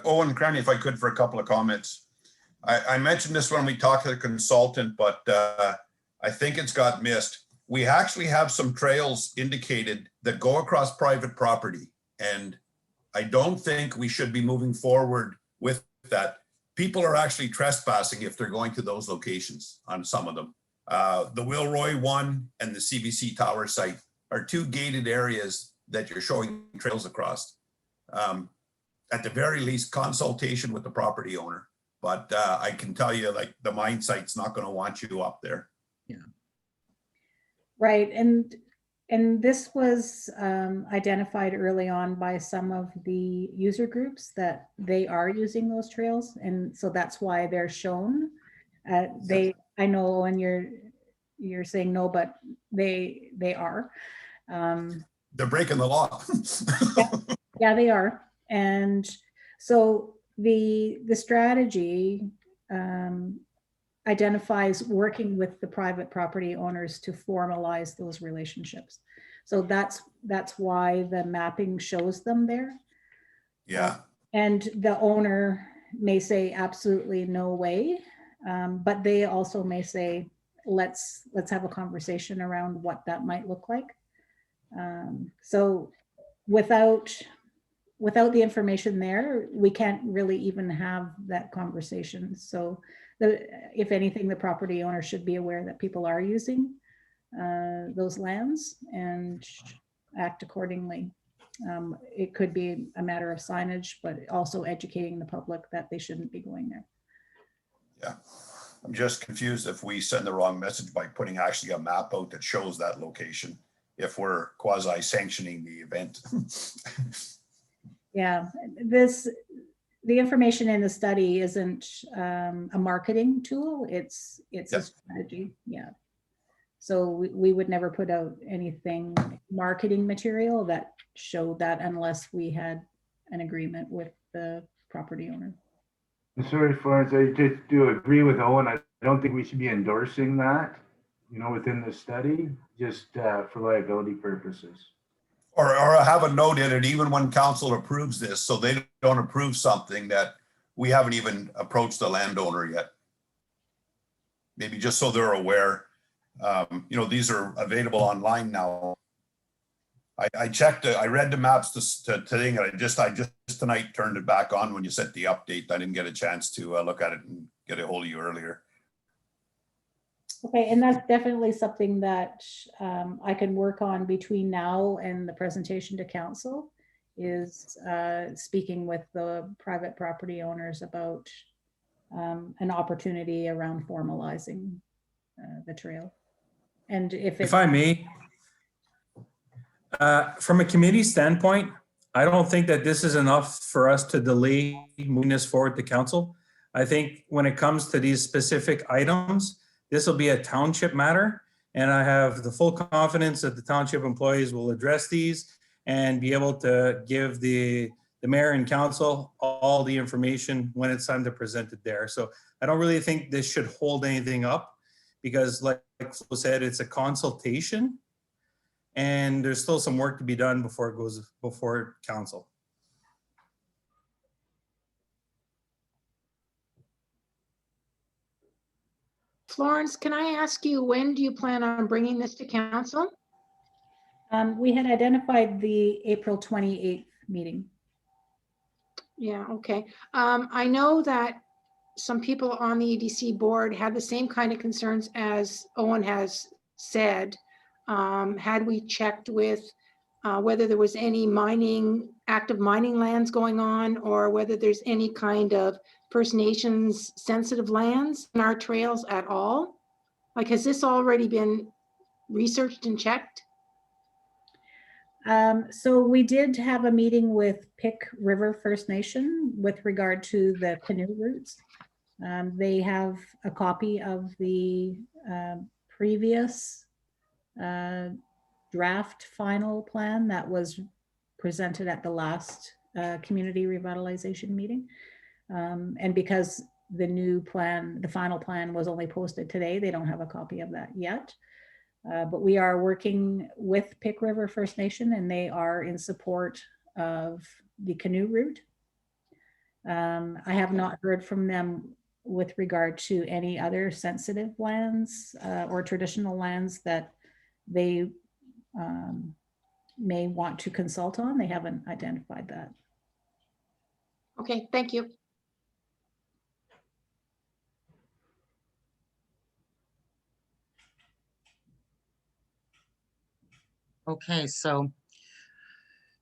Owen Cranny, if I could, for a couple of comments. I mentioned this when we talked to the consultant, but I think it's got missed. We actually have some trails indicated that go across private property, and I don't think we should be moving forward with that. People are actually trespassing if they're going to those locations on some of them. The Wilroy one and the CBC Tower site are two gated areas that you're showing trails across. At the very least, consultation with the property owner. But I can tell you, like, the mine site's not going to want you up there. Yeah. Right, and this was identified early on by some of the user groups that they are using those trails, and so that's why they're shown. I know, and you're saying no, but they are. They're breaking the law. Yeah, they are. And so the strategy identifies working with the private property owners to formalize those relationships. So that's why the mapping shows them there. Yeah. And the owner may say absolutely no way, but they also may say, let's have a conversation around what that might look like. So without the information there, we can't really even have that conversation. So if anything, the property owner should be aware that people are using those lands and act accordingly. It could be a matter of signage, but also educating the public that they shouldn't be going there. Yeah, I'm just confused if we send the wrong message by putting actually a map out that shows that location, if we're quasi sanctioning the event. Yeah, the information in the study isn't a marketing tool. It's a strategy. Yeah. So we would never put out anything marketing material that showed that unless we had an agreement with the property owner. Sorry, Florence, I just do agree with Owen. I don't think we should be endorsing that, within the study, just for liability purposes. Or have a note in it, even when council approves this, so they don't approve something that we haven't even approached the landowner yet. Maybe just so they're aware. These are available online now. I checked it. I read the maps today, and I just tonight turned it back on when you sent the update. I didn't get a chance to look at it and get a hold of you earlier. Okay, and that's definitely something that I can work on between now and the presentation to council, is speaking with the private property owners about an opportunity around formalizing the trail. And if I may, from a committee standpoint, I don't think that this is enough for us to delay moving this forward to council. I think when it comes to these specific items, this will be a township matter, and I have the full confidence that the township employees will address these and be able to give the mayor and council all the information when it's time to present it there. So I don't really think this should hold anything up, because like Flo said, it's a consultation and there's still some work to be done before it goes before council. Florence, can I ask you, when do you plan on bringing this to council? we had identified the April 28th meeting. Yeah, okay. I know that some people on the EDC board had the same kind of concerns as Owen has said. Had we checked with whether there was any active mining lands going on, or whether there's any kind of First Nations sensitive lands in our trails at all? Like, has this already been researched and checked? So we did have a meeting with Pick River First Nation with regard to the canoe routes. They have a copy of the previous draft final plan that was presented at the last community revitalization meeting. And because the new plan, the final plan, was only posted today, they don't have a copy of that yet. But we are working with Pick River First Nation, and they are in support of the canoe route. I have not heard from them with regard to any other sensitive lands or traditional lands that they may want to consult on. They haven't identified that. Okay, thank you. Okay, so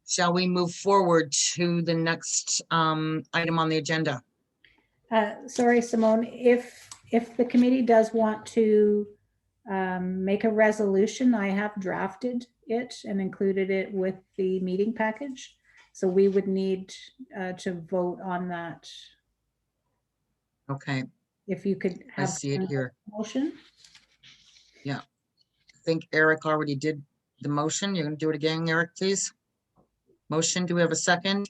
shall we move forward to the next item on the agenda? Sorry, Simone, if the committee does want to make a resolution, I have drafted it and included it with the meeting package. So we would need to vote on that. Okay, If you could I have see it here. motion. I think Eric already did the motion. You're gonna do it again, Eric, please? Motion, do we have a second?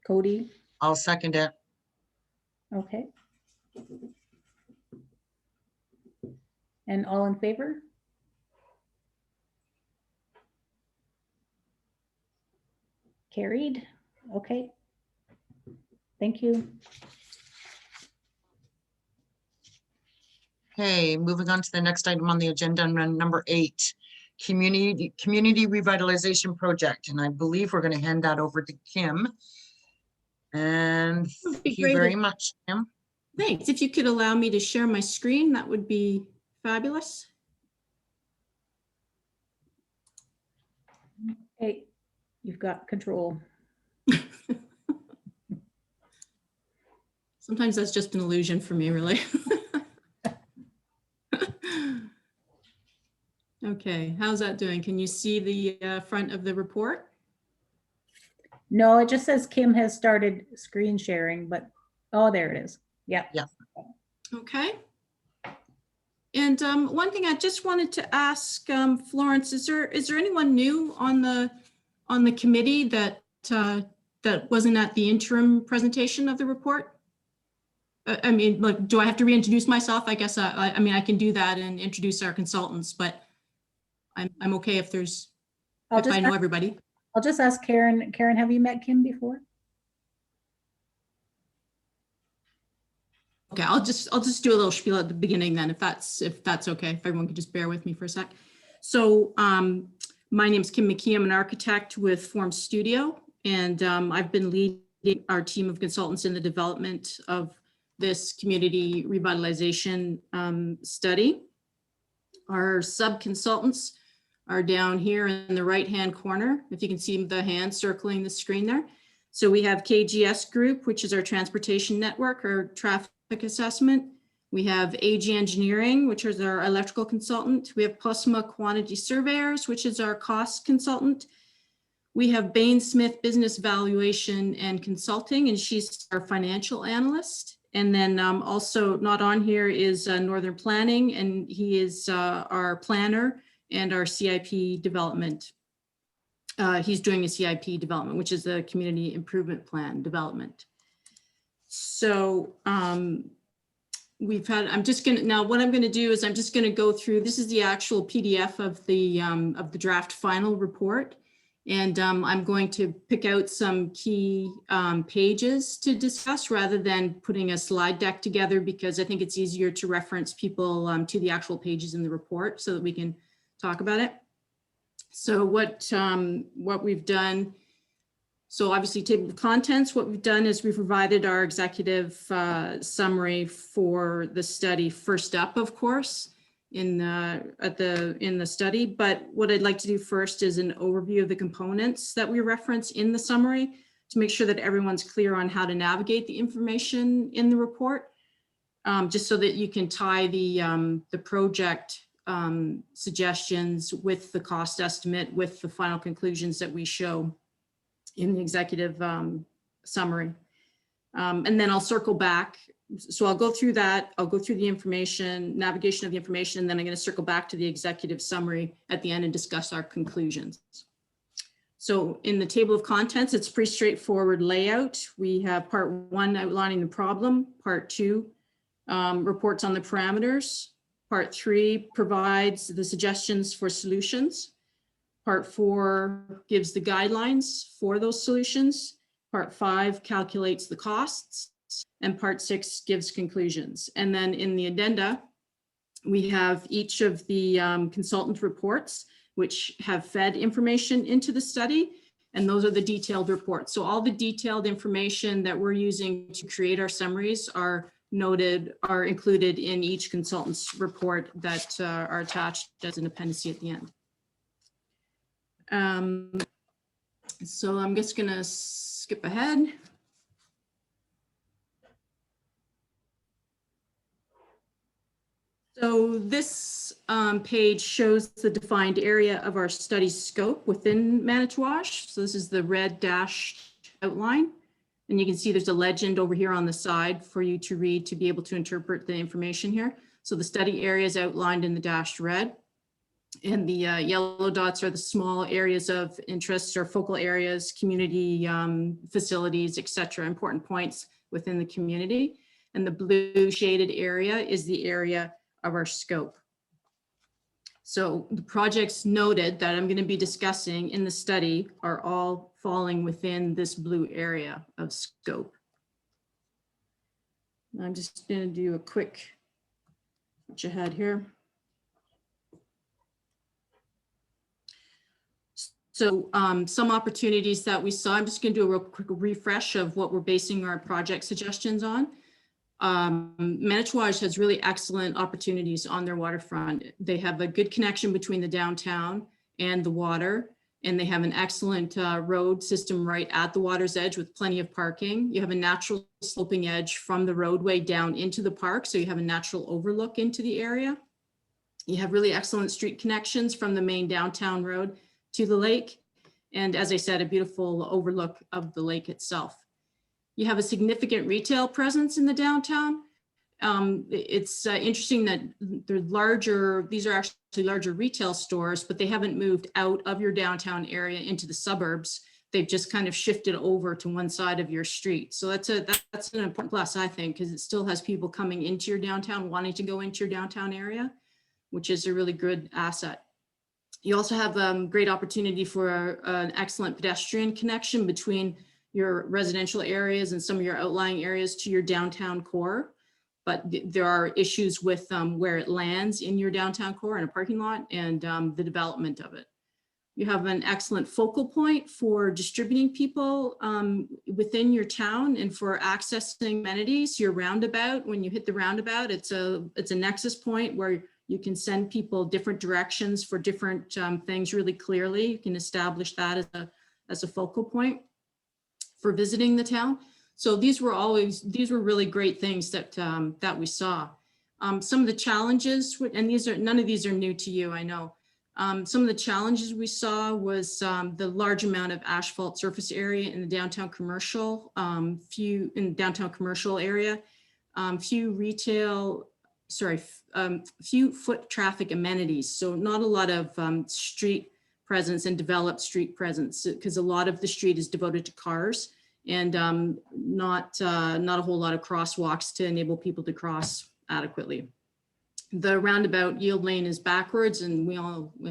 Cody, I'll second it. okay. And all in favor? Carried, okay. Thank you. Okay, moving on to the next item on the agenda, number 8, community revitalization project. And I believe we're gonna hand that over to Kim. And Would be thank you great very if- much, Kim. Thanks. If you could allow me to share my screen, that would be fabulous. Hey, you've got control. Sometimes that's just an illusion for me, really. Okay, how's that doing? Can you see the front of the report? No, it just says Kim has started screen sharing, but, oh, there it is. Yep. Okay. And one thing I just wanted to ask Florence, is there anyone new on the committee that that wasn't at the interim presentation of the report? I mean, like, do I have to reintroduce myself? I guess I mean, I can do that and introduce our consultants, but I'm okay if there's, I'll if I just, know everybody. I'll just ask Karen. Karen, have you met Kim before? Okay, I'll just do a little spiel at the beginning then, if that's okay, if everyone could just bear with me for a sec. So my name's Kim McKee. I'm an architect with Form Studio, and I've been leading our team of consultants in the development of this community revitalization study. Our sub-consultants are down here in the right-hand corner, if you can see the hand circling the screen there. So we have KGS Group, which is our transportation network, or traffic assessment. We have AG Engineering, which is our electrical consultant. We have Plasma Quantity Surveyors, which is our cost consultant. We have Bain Smith Business Valuation and Consulting, and she's our financial analyst. And then also not on here is Northern Planning, and he is our planner and our CIP development. He's doing a CIP development, which is the Community Improvement Plan development. So we've had, I'm just gonna, now what I'm gonna do is I'm just gonna go through, this is the actual PDF of the draft final report. And I'm going to pick out some key pages to discuss rather than putting a slide deck together, because I think it's easier to reference people to the actual pages in the report so that we can talk about it. So what we've done, so obviously table of contents, what we've done is we've provided our executive summary for the study first up, of course, in the study. But what I'd like to do first is an overview of the components that we reference in the summary to make sure that everyone's clear on how to navigate the information in the report, just so that you can tie the project suggestions with the cost estimate, with the final conclusions that we show in the executive summary. And then I'll circle back. So I'll go through that. I'll go through the information, navigation of the information, and then I'm going to circle back to the executive summary at the end and discuss our conclusions. So in the table of contents, it's pretty straightforward layout. We have part 1 outlining the problem, part 2 reports on the parameters, part 3 provides the suggestions for solutions, Part 4 gives the guidelines for those solutions. Part 5 calculates the costs, and Part 6 gives conclusions. And then in the addenda, we have each of the consultant reports, which have fed information into the study, and those are the detailed reports. So all the detailed information that we're using to create our summaries are included in each consultant's report that are attached as an appendice at the end. So I'm just gonna skip ahead. So this page shows the defined area of our study scope within Manitouwadge. So this is the red dashed outline. And you can see there's a legend over here on the side for you to read to be able to interpret the information here. So the study area is outlined in the dashed red. And the yellow dots are the small areas of interest or focal areas, community facilities, etc., important points within the community. And the blue shaded area is the area of our scope. So the projects noted that I'm going to be discussing in the study are all falling within this blue area of scope. I'm just going to do a quick watch ahead here. So some opportunities that we saw, I'm just going to do a real quick refresh of what we're basing our project suggestions on. Manitouwadge has really excellent opportunities on their waterfront. They have a good connection between the downtown and the water, and they have an excellent road system right at the water's edge with plenty of parking. You have a natural sloping edge from the roadway down into the park, so you have a natural overlook into the area. You have really excellent street connections from the main downtown road to the lake. And as I said, a beautiful overlook of the lake itself. You have a significant retail presence in the downtown. It's interesting that these are actually larger retail stores, but they haven't moved out of your downtown area into the suburbs. They've just kind of shifted over to one side of your street. So that's an important plus, I think, because it still has people coming into your downtown, wanting to go into your downtown area, which is a really good asset. You also have great opportunity for an excellent pedestrian connection between your residential areas and some of your outlying areas to your downtown core. But there are issues with where it lands in your downtown core in a parking lot and the development of it. You have an excellent focal point for distributing people within your town and for accessing amenities. Your roundabout, when you hit the roundabout, it's a nexus point where you can send people different directions for different things really clearly. You can establish that as a focal point for visiting the town. So these were really great things that we saw. Some of the challenges, and none of these are new to you, I know. Some of the challenges we saw was the large amount of asphalt surface area in the downtown commercial, few foot traffic amenities. So not a lot of street presence and developed street presence, because a lot of the street is devoted to cars and not a whole lot of crosswalks to enable people to cross adequately. The roundabout yield lane is backwards, and we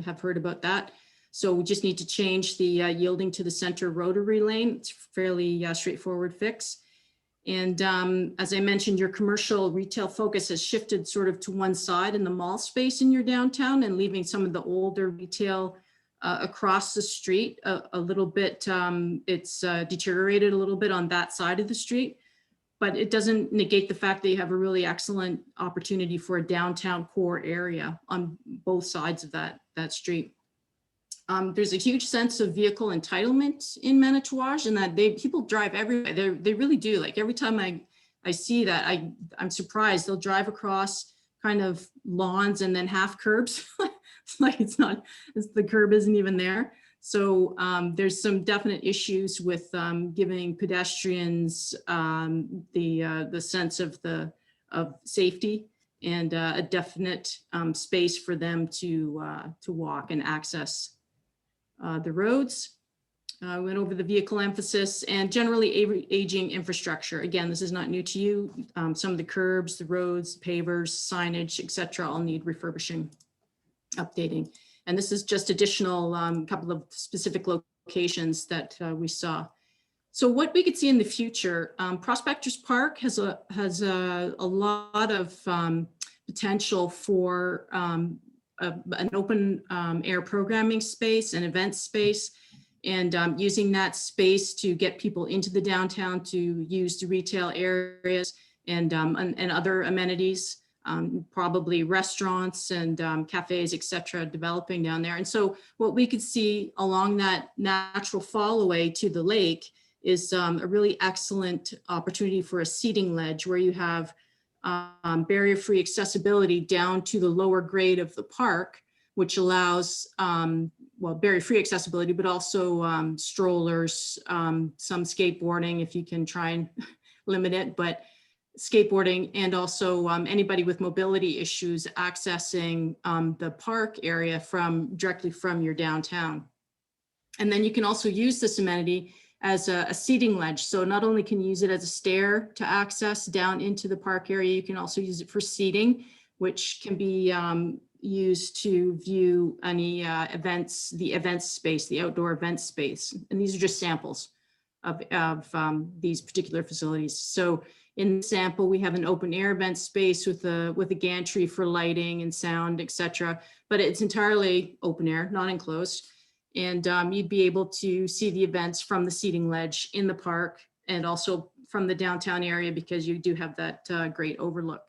have heard about that. So we just need to change the yielding to the center rotary lane. It's fairly straightforward fix. And as I mentioned, your commercial retail focus has shifted sort of to one side in the mall space in your downtown and leaving some of the older retail across the street a little bit. It's deteriorated a little bit on that side of the street, but it doesn't negate the fact that you have a really excellent opportunity for a downtown core area on both sides of that street. There's a huge sense of vehicle entitlement in Manitouwadge, and that people drive everywhere. They really do. Like every time I see that, I'm surprised. They'll drive across kind of lawns and then half curbs. It's like the curb isn't even there. So there's some definite issues with giving pedestrians the sense of safety and a definite space for them to walk and access the roads. We went over the vehicle emphasis and generally aging infrastructure. Again, this is not new to you. Some of the curbs, the roads, pavers, signage, etc., all need refurbishing, updating. And this is just additional couple of specific locations that we saw. So what we could see in the future, Prospectors Park has a lot of potential for an open air programming space, an event space, and using that space to get people into the downtown to use the retail areas and other amenities, probably restaurants and cafes, et cetera, developing down there. And so what we could see along that natural fall away to the lake is a really excellent opportunity for a seating ledge where you have barrier-free accessibility down to the lower grade of the park, which allows, well, barrier-free accessibility, but also strollers, some skateboarding if you can try and limit it, but skateboarding, and also anybody with mobility issues accessing the park area directly from your downtown. And then you can also use this amenity as a seating ledge. So not only can you use it as a stair to access down into the park area, you can also use it for seating, which can be used to view any events, the event space, the outdoor event space. And these are just samples of these particular facilities. So in the sample, we have an open air event space with a gantry for lighting and sound, et cetera, but it's entirely open air, not enclosed. And you'd be able to see the events from the seating ledge in the park and also from the downtown area because you do have that great overlook.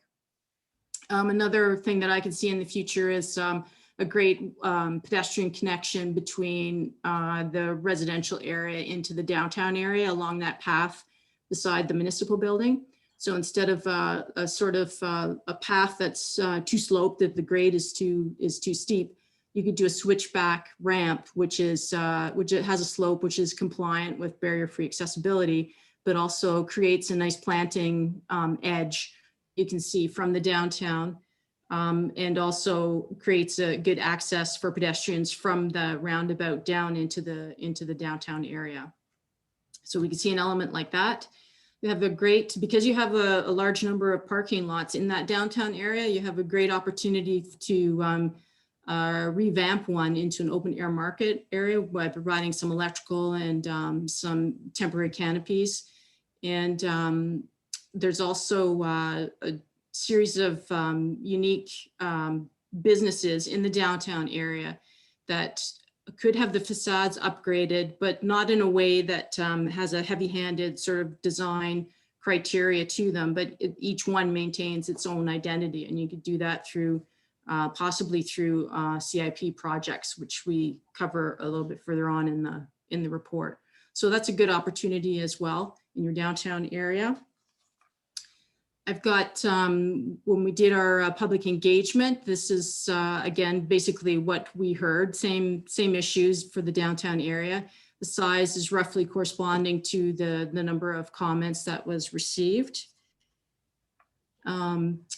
Another thing that I can see in the future is a great pedestrian connection between the residential area into the downtown area along that path beside the municipal building. So instead of a sort of a path that's too sloped, that the grade is too steep, you could do a switchback ramp, which has a slope which is compliant with barrier-free accessibility, but also creates a nice planting edge you can see from the downtown, and also creates a good access for pedestrians from the roundabout down into the downtown area. So we can see an element like that. You have because you have a large number of parking lots in that downtown area, you have a great opportunity to revamp one into an open air market area by providing some electrical and some temporary canopies. And there's also a series of unique businesses in the downtown area that could have the facades upgraded, but not in a way that has a heavy-handed sort of design criteria to them, but each one maintains its own identity. And you could do that through possibly through CIP projects, which we cover a little bit further on in the report. So that's a good opportunity as well in your downtown area. I've got, when we did our public engagement, this is again, basically what we heard, same issues for the downtown area. The size is roughly corresponding to the number of comments that was received.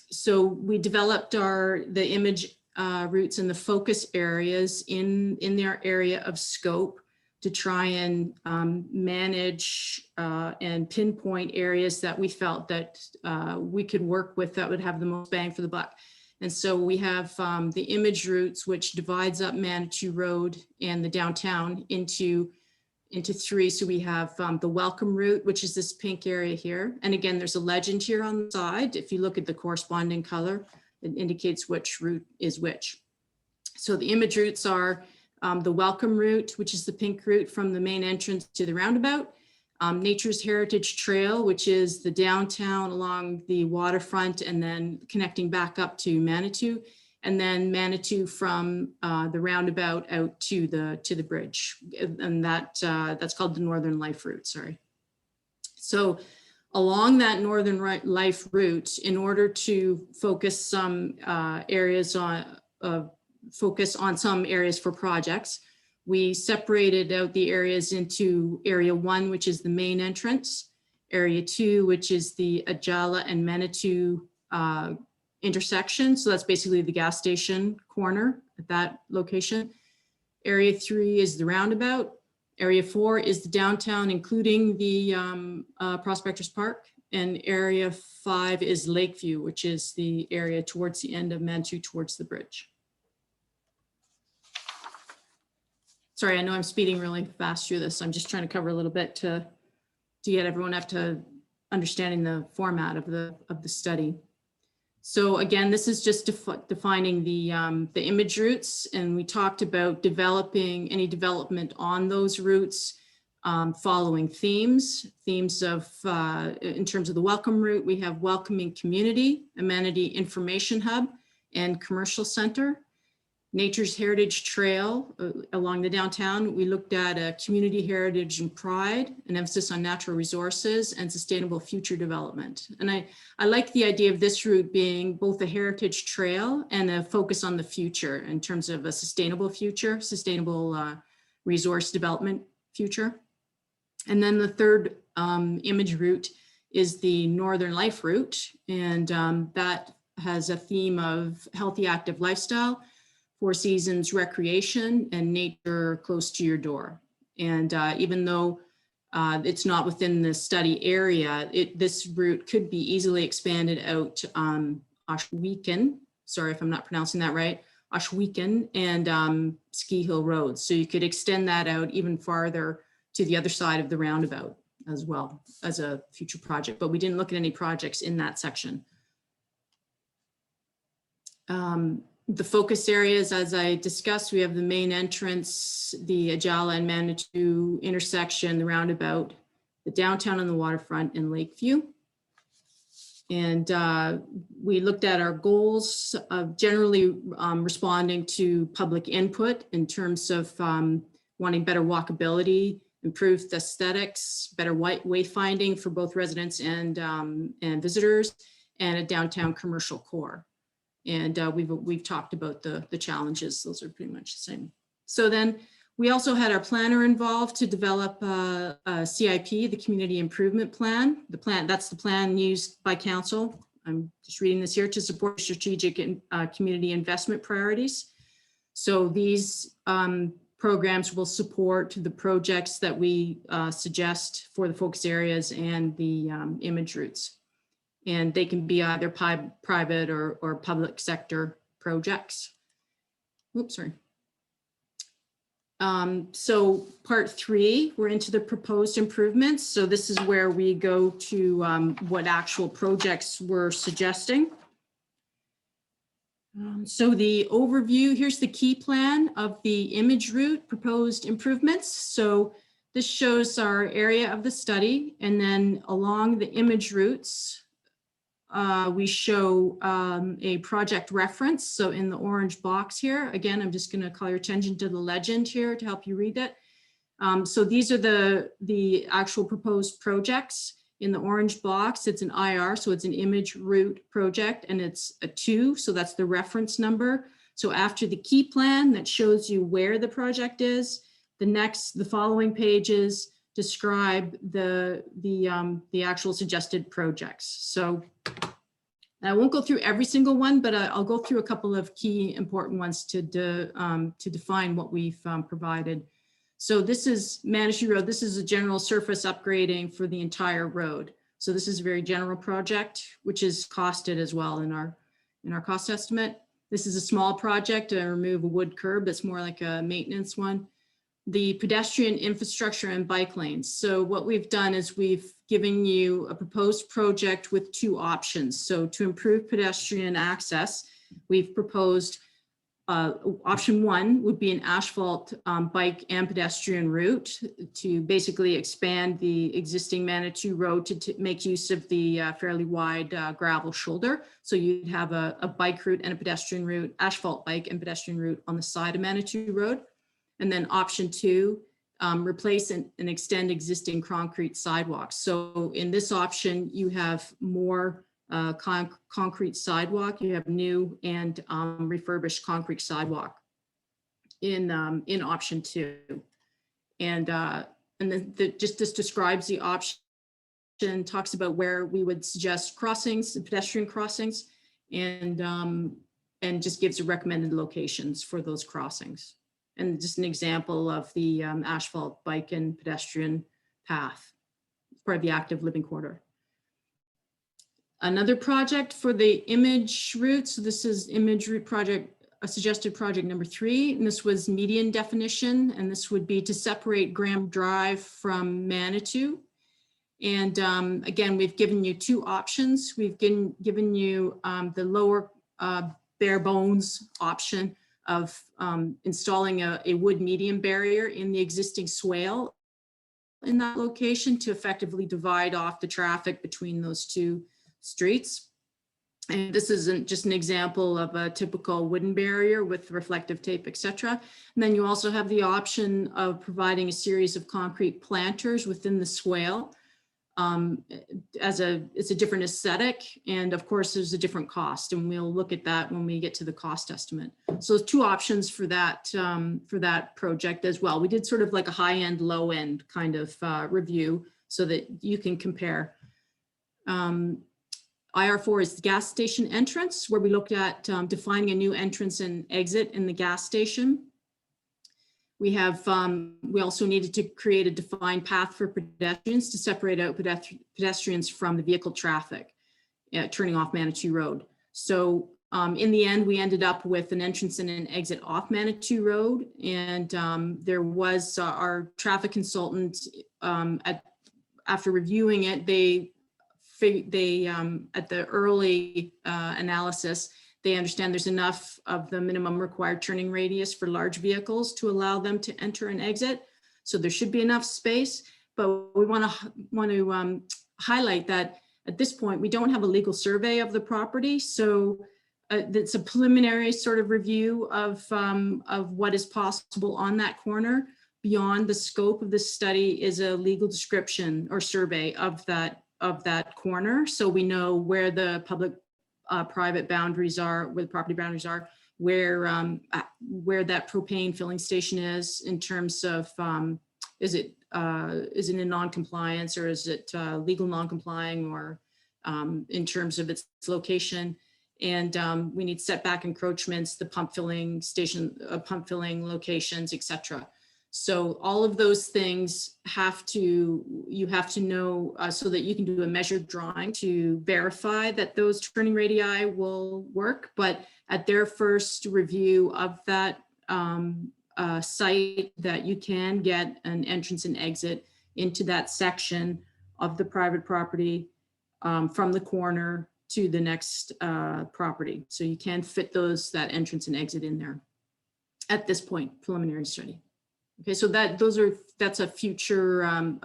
So we developed the image routes and the focus areas in their area of scope to try and manage and pinpoint areas that we felt that we could work with that would have the most bang for the buck. And so we have the image routes, which divides up Manitou Road and the downtown into three. So we have the welcome route, which is this pink area here. And again, there's a legend here on the side. If you look at the corresponding color, it indicates which route is which. So the image routes are the welcome route, which is the pink route from the main entrance to the roundabout. Nature's Heritage Trail, which is the downtown along the waterfront and then connecting back up to Manitou. And then Manitou from the roundabout out to the bridge, and that's called the Northern Life route. Sorry. So along that Northern Life route, in order to focus some areas on some areas for projects, we separated out the areas into Area 1, which is the main entrance, Area 2, which is the Ajala and Manitou intersection. So that's basically the gas station corner at that location. Area 3 is the roundabout. Area 4 is the downtown, including the Prospectors Park. And Area 5 is Lakeview, which is the area towards the end of Manitou towards the bridge. sorry, I know I'm speeding really fast through this. I'm just trying to cover a little bit to get everyone up to understanding the format of the study. So again, this is just defining the image routes, and we talked about developing any development on those routes, following themes of, in terms of the welcome route, we have welcoming community, amenity information hub, and commercial center. Nature's Heritage Trail along the downtown, we looked at a community heritage and pride, an emphasis on natural resources and sustainable future development. And I like the idea of this route being both a heritage trail and a focus on the future in terms of a sustainable future, sustainable resource development future. And then the third image route is the Northern Life route. And that has a theme of healthy, active lifestyle, 4 seasons recreation, and nature close to your door. And even though it's not within the study area, this route could be easily expanded out Ashweekon, sorry if I'm not pronouncing that right, Ashweekon and Ski Hill Roads. So you could extend that out even farther to the other side of the roundabout as well as a future project, but we didn't look at any projects in that section. The focus areas, as I discussed, we have the main entrance, the Ajala and Manitou intersection, the roundabout, the downtown and the waterfront, and Lakeview. And we looked at our goals of generally responding to public input in terms of wanting better walkability, improved aesthetics, better wayfinding for both residents and visitors, and a downtown commercial core. And we've talked about the challenges. Those are pretty much the same. So then we also had our planner involved to develop a CIP, the Community Improvement Plan. That's the plan used by council. I'm just reading this here to support strategic and community investment priorities. So these programs will support the projects that we suggest for the focus areas and the image routes. And they can be either private or public sector projects. Oops, sorry. So part 3, we're into the proposed improvements. So this is where we go to what actual projects we're suggesting. So the overview, here's the key plan of the image route proposed improvements. So this shows our area of the study, and then along the image routes, we show a project reference. So in the orange box here, again, I'm just going to call your attention to the legend here to help you read it. So these are the actual proposed projects. In the orange box, it's an IR, so it's an image route project, and it's a 2, so that's the reference number. So after the key plan that shows you where the project is, the following pages describe the actual suggested projects. So I won't go through every single one, but I'll go through a couple of key important ones to define what we've provided. So this is Manitou Road. This is a general surface upgrading for the entire road. So this is a very general project, which is costed as well in our cost estimate. This is a small project to remove a wood curb. It's more like a maintenance one. The pedestrian infrastructure and bike lanes. So what we've done is we've given you a proposed project with 2 options. So to improve pedestrian access, we've proposed option 1 would be an asphalt bike and pedestrian route to basically expand the existing Manitou Road to make use of the fairly wide gravel shoulder. So you'd have a bike route and a pedestrian route, asphalt bike and pedestrian route on the side of Manitou Road. And then option 2, replace and extend existing concrete sidewalks. So in this option, you have more concrete sidewalk, you have new and refurbished concrete sidewalk in option 2. And then just this describes the option, talks about where we would suggest crossings, pedestrian crossings, and just gives the recommended locations for those crossings. And just an example of the asphalt bike and pedestrian path, part of the active living corridor. Another project for the image route. So this is image route project suggested project number 3, and this was median definition, and this would be to separate Graham Drive from Manitou. And again, we've given you 2 options. We've given you the lower bare bones option of installing a wood median barrier in the existing swale in that location to effectively divide off the traffic between those 2 streets. And this isn't just an example of a typical wooden barrier with reflective tape, etc. And then you also have the option of providing a series of concrete planters within the swale. It's a different aesthetic, and of course there's a different cost, and we'll look at that when we get to the cost estimate. So there's 2 options for that project as well. We did sort of like a high end, low end kind of review so that you can compare. IR4 is the gas station entrance, where we looked at defining a new entrance and exit in the gas station. We have, we also needed to create a defined path for pedestrians to separate out pedestrians from the vehicle traffic, turning off Manitou Road. So in the end, we ended up with an entrance and an exit off Manitou Road. And there was our traffic consultant, after reviewing it, at the early analysis, they understand there's enough of the minimum required turning radius for large vehicles to allow them to enter and exit. So there should be enough space, but we want to highlight that at this point, we don't have a legal survey of the property. So it's a preliminary sort of review of what is possible on that corner. Beyond the scope of the study is a legal description or survey of that corner. So we know where the public private boundaries are, where the property boundaries are, where that propane filling station is in terms of, is it in non-compliance, or is it legal non-complying, or in terms of its location. And we need setback encroachments, the pump filling station, pump filling locations, etc. So all of those things you have to know so that you can do a measured drawing to verify that those turning radii will work. But at their first review of that site, that you can get an entrance and exit into that section of the private property from the corner to the next property. So you can fit that entrance and exit in there at this point, preliminary study. Okay, so that's a future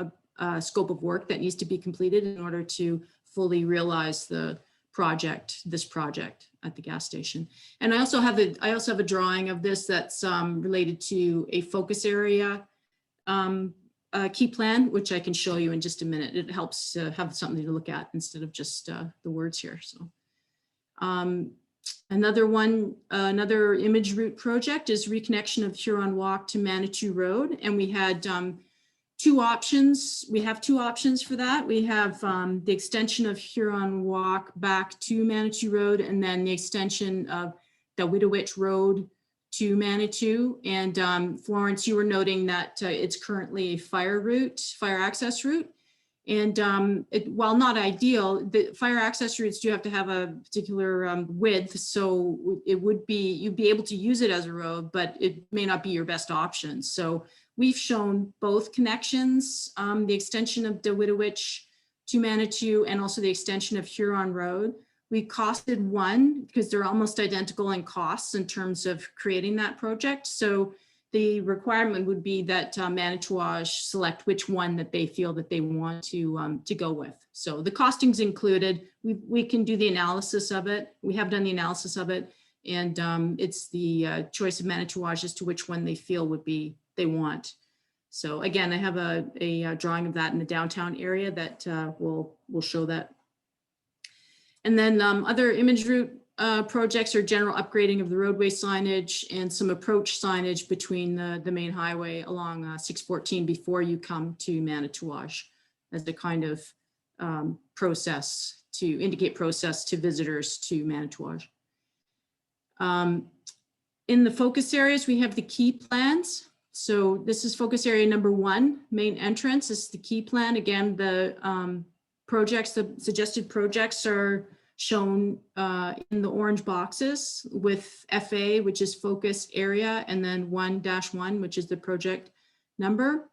scope of work that needs to be completed in order to fully realize this project at the gas station. And I also have a drawing of this that's related to a focus area key plan, which I can show you in just a minute. It helps to have something to look at instead of just the words here. So. Another image route project is reconnection of Huron Walk to Manitou Road. And we had 2 options. We have 2 options for that. We have the extension of Huron Walk back to Manitou Road, and then the extension of the Widowitch Road to Manitou. And Florence, you were noting that it's currently a fire access route. And while not ideal, the fire access routes do have to have a particular width. So you'd be able to use it as a road, but it may not be your best option. So we've shown both connections, the extension of the Widowitch to Manitou and also the extension of Huron Road. We costed one because they're almost identical in costs in terms of creating that project. So the requirement would be that Manitouage select which one that they feel that they want to go with. So the costing's included. We can do the analysis of it. We have done the analysis of it, and it's the choice of Manitouage as to which one they feel they want. So again, I have a drawing of that in the downtown area that will show that. And then other image route projects are general upgrading of the roadway signage and some approach signage between the main highway along 614 before you come to Manitouage as a kind of process to indicate process to visitors to Manitouage. In the focus areas, we have the key plans. So this is focus area number 1, main entrance. This is the key plan. Again, the suggested projects are shown in the orange boxes with FA, which is focus area, and then 1-1, which is the project number.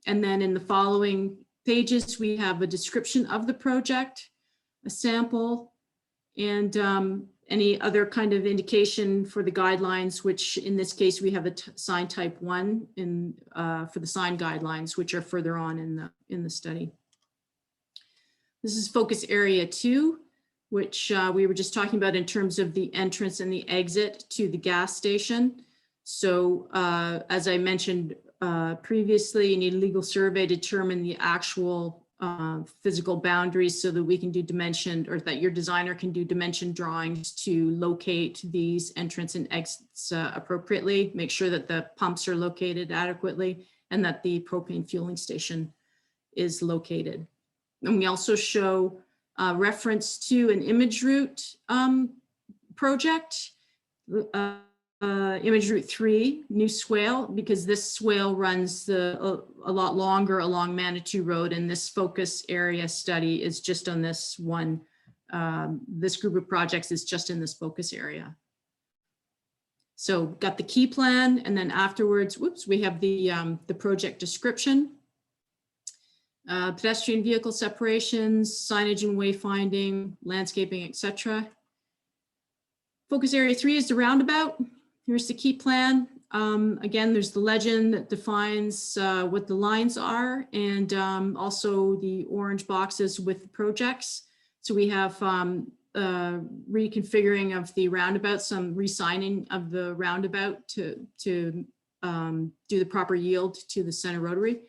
And then in the following pages, we have a description of the project, a sample, and any other kind of indication for the guidelines, which in this case, we have a sign type 1 for the sign guidelines, which are further on in the study. This is focus area 2, which we were just talking about in terms of the entrance and the exit to the gas station. So as I mentioned previously, you need a legal survey to determine the actual physical boundaries so that we can do dimension, or that your designer can do dimension drawings to locate these entrance and exits appropriately, make sure that the pumps are located adequately, and that the propane fueling station is located. And we also show reference to an image route project, image route 3, New Swale, because this swale runs a lot longer along Manitou Road, and this focus area study is just on this one. This group of projects is just in this focus area. So got the key plan, and then afterwards, whoops, we have the project description. Pedestrian vehicle separations, signage and wayfinding, landscaping, etc. Focus area 3 is the roundabout. Here's the key plan. Again, there's the legend that defines what the lines are, and also the orange boxes with the projects. So we have reconfiguring of the roundabout, some re-signing of the roundabout to do the proper yield to the center rotary.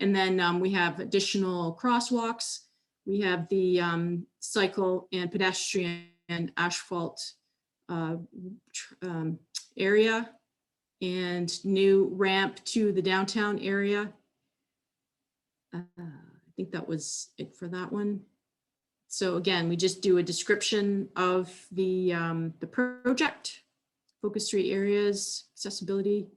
And then we have additional crosswalks. We have the cycle and pedestrian asphalt area, and new ramp to the downtown area. I think that was it for that one. So again, we just do a description of the project, focus 3 areas, accessibility.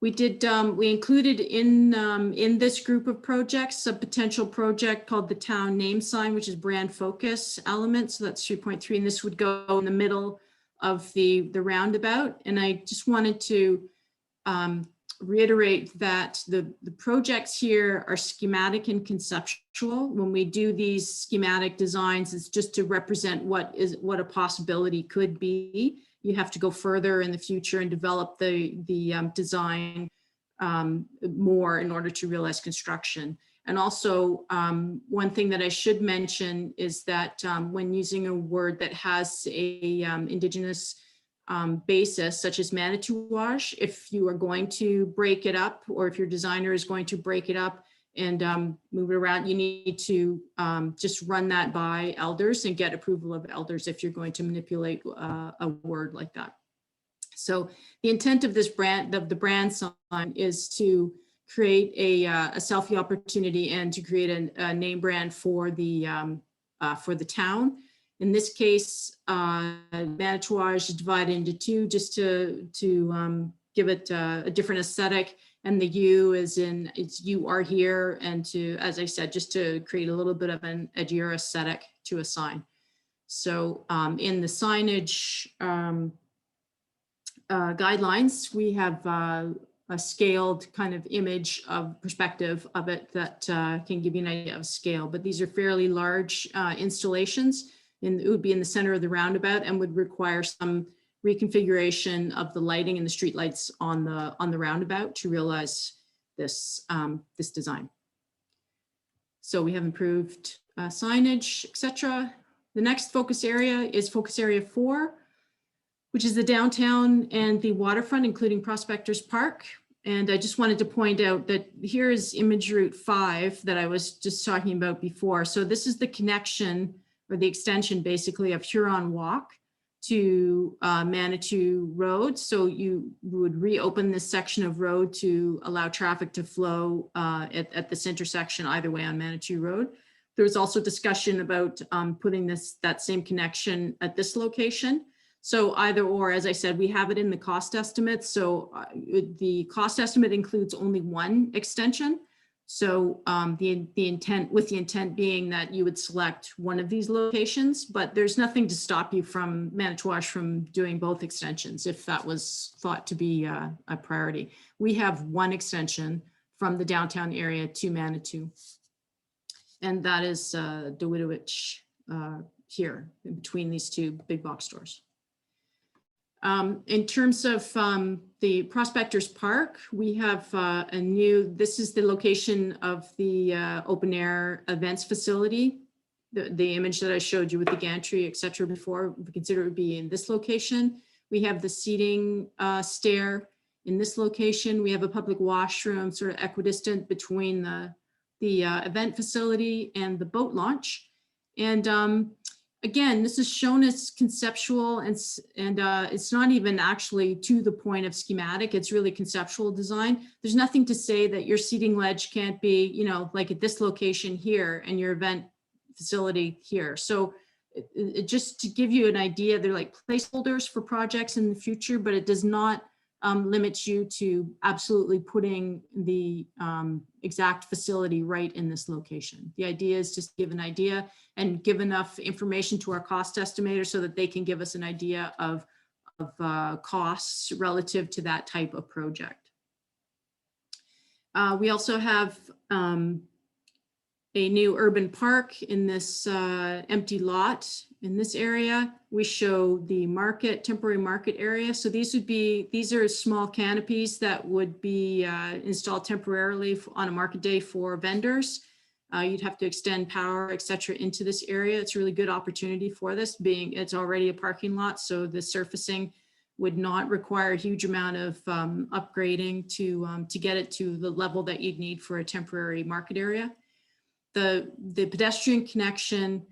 We did, we included in this group of projects a potential project called the town name sign, which is brand focus element. So that's 3.3, and this would go in the middle of the roundabout. And I just wanted to reiterate that the projects here are schematic and conceptual. When we do these schematic designs, it's just to represent what a possibility could be. You have to go further in the future and develop the design more in order to realize construction. And also, one thing that I should mention is that when using a word that has a Indigenous basis, such as Manitouage, if you are going to break it up, or if your designer is going to break it up and move it around, you need to just run that by elders and get approval of elders if you're going to manipulate a word like that. So the intent of this brand, of the brand sign, is to create a selfie opportunity and to create a name brand for the town. In this case, Manitouage is divided into 2 just to give it a different aesthetic. And the U is in, it's you are here, and to, as I said, just to create a little bit of an edgier aesthetic to a sign. So in the signage guidelines, we have a scaled kind of image of perspective of it that can give you an idea of scale. But these are fairly large installations, and it would be in the center of the roundabout and would require some reconfiguration of the lighting and the street lights on the roundabout to realize this this design. So we have improved signage, etc. The next focus area is focus area 4, which is the downtown and the waterfront, including Prospectors Park. And I just wanted to point out that here is image route 5 that I was just talking about before. So this is the connection, or the extension basically, of Huron Walk to Manitou Road. So you would reopen this section of road to allow traffic to flow at this intersection either way on Manitou Road. There was also discussion about putting that same connection at this location. So either or, as I said, we have it in the cost estimate. So the cost estimate includes only one extension. So the intent being that you would select one of these locations, but there's nothing to stop you from Manitowoc from doing both extensions if that was thought to be a priority. We have one extension from the downtown area to Manitou. And that is Dawidowich here in between these two big box stores. In terms of the Prospectors Park, we have this is the location of the open air events facility. The image that I showed you with the gantry, et cetera, before, we consider it would be in this location. We have the seating stair in this location. We have a public washroom sort of equidistant between the event facility and the boat launch. And again, this is shown as conceptual and it's not even actually to the point of schematic. It's really conceptual design. There's nothing to say that your seating ledge can't be, you know, like at this location here and your event facility here. So just to give you an idea, they're like placeholders for projects in the future, but it does not limit you to absolutely putting the exact facility right in this location. The idea is just give an idea and give enough information to our cost estimator so that they can give us an idea of costs relative to that type of project. We also have a new urban park in this empty lot in this area. We show the temporary market area. So these are small canopies that would be installed temporarily on a market day for vendors. You'd have to extend power, et cetera, into this area. It's a really good opportunity for this, being it's already a parking lot. So the surfacing would not require a huge amount of upgrading to get it to the level that you'd need for a temporary market area. The pedestrian connection,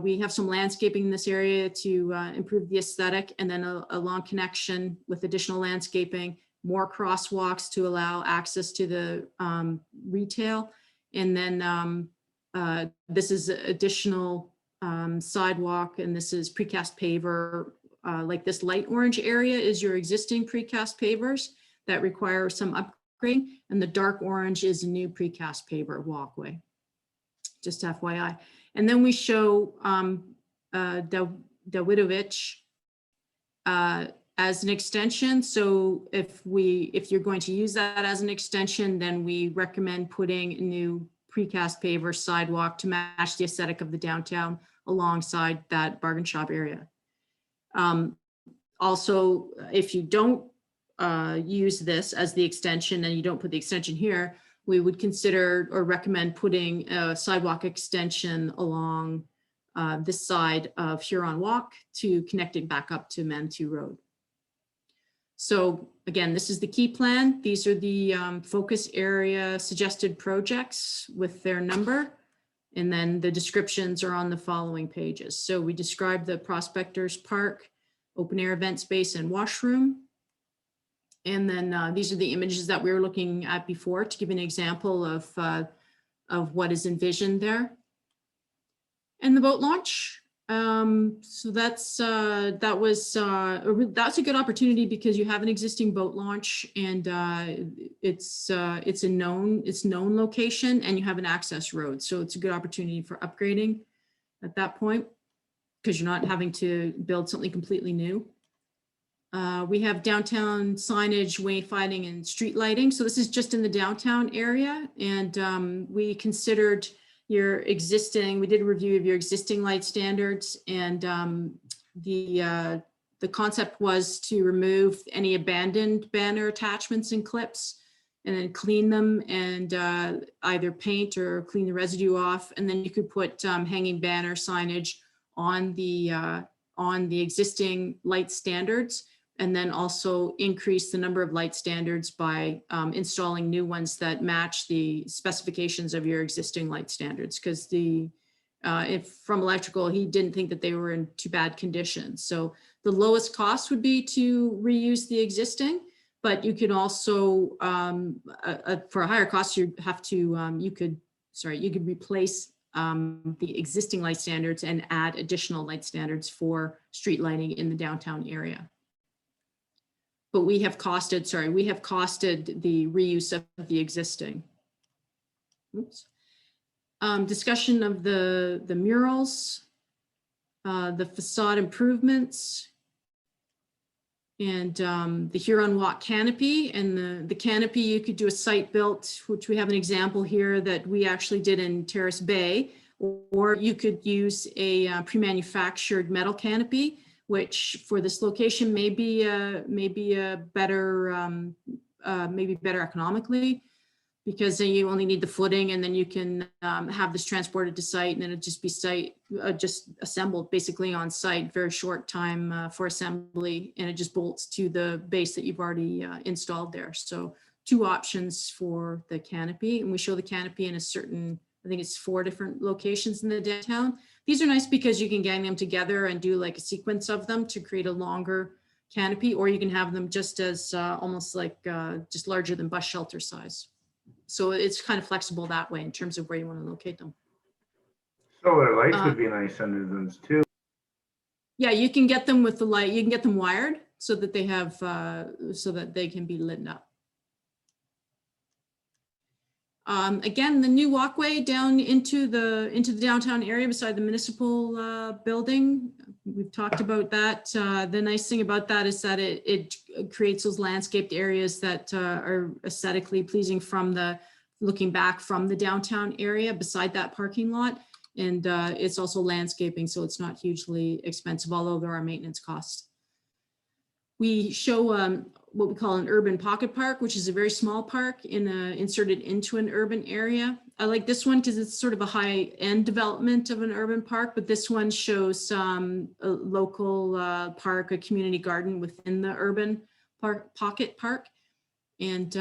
we have some landscaping in this area to improve the aesthetic, and then a long connection with additional landscaping, more crosswalks to allow access to the retail. And then this is additional sidewalk, and this is precast paver. Like this light orange area is your existing precast pavers that require some upgrading, and the dark orange is a new precast paver walkway. Just FYI. And then we show Dawidowich as an extension. So if you're going to use that as an extension, then we recommend putting a new precast paver sidewalk to match the aesthetic of the downtown alongside that bargain shop area. Also, if you don't use this as the extension and you don't put the extension here, we would consider or recommend putting a sidewalk extension along this side of Huron Walk to connect it back up to Manitou Road. So again, this is the key plan. These are the focus area suggested projects with their number. And then the descriptions are on the following pages. So we described the Prospectors Park, open air event space and washroom. And then these are the images that we were looking at before to give an example of what is envisioned there. And the boat launch. So that's a good opportunity because you have an existing boat launch, and it's a known location, and you have an access road. So it's a good opportunity for upgrading at that point because you're not having to build something completely new. We have downtown signage, wayfinding, and street lighting. So this is just in the downtown area. And we considered your existing, we did a review of your existing light standards. And the concept was to remove any abandoned banner attachments and clips and then clean them and either paint or clean the residue off. And then you could put hanging banner signage on the existing light standards, and then also increase the number of light standards by installing new ones that match the specifications of your existing light standards. Because if from electrical, he didn't think that they were in too bad condition. So the lowest cost would be to reuse the existing, but you could also, for a higher cost, you could replace the existing light standards and add additional light standards for street lighting in the downtown area. But we have costed the reuse of the existing. oops. Discussion of the murals, the facade improvements, and the Huron Walk canopy. And the canopy, you could do a site built, which we have an example here that we actually did in Terrace Bay, or you could use a pre-manufactured metal canopy, which for this location may be better, maybe better economically, because then you only need the footing, and then you can have this transported to site, and then it'd just be just assembled basically on site, very short time for assembly, and it just bolts to the base that you've already installed there. So 2 options for the canopy, and we show the canopy in a certain, I think it's 4 different locations in the downtown. These are nice because you can gang them together and do like a sequence of them to create a longer canopy, or you can have them just as almost like just larger than bus shelter size. So it's kind of flexible that way in terms of where you want to locate them. Solar lights would be nice under those too. Yeah, you can get them with the light. You can get them wired so that they have, so that they can be lit up. Again, the new walkway down into the downtown area beside the municipal building. We've talked about that. The nice thing about that is that it creates those landscaped areas that are aesthetically pleasing from looking back from the downtown area beside that parking lot. And it's also landscaping, so it's not hugely expensive, although there are maintenance costs. We show what we call an urban pocket park, which is a very small park inserted into an urban area. I like this one because it's sort of a high-end development of an urban park, but this one shows a local park, a community garden within the urban pocket park. And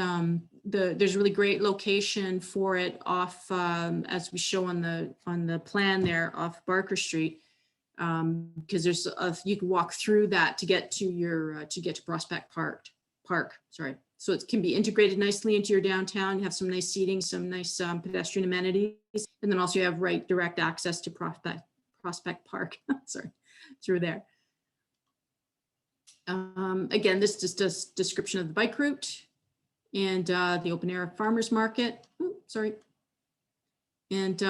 there's a really great location for it off, as we show on the plan there, off Barker Street. Because you can walk through that to get to Prospect Park. Sorry. So it can be integrated nicely into your downtown. You have some nice seating, some nice pedestrian amenities, and then also you have direct access to Prospect Park. Sorry, through there. Again, this is just a description of the bike route and the open air farmers market. Ooh, sorry. And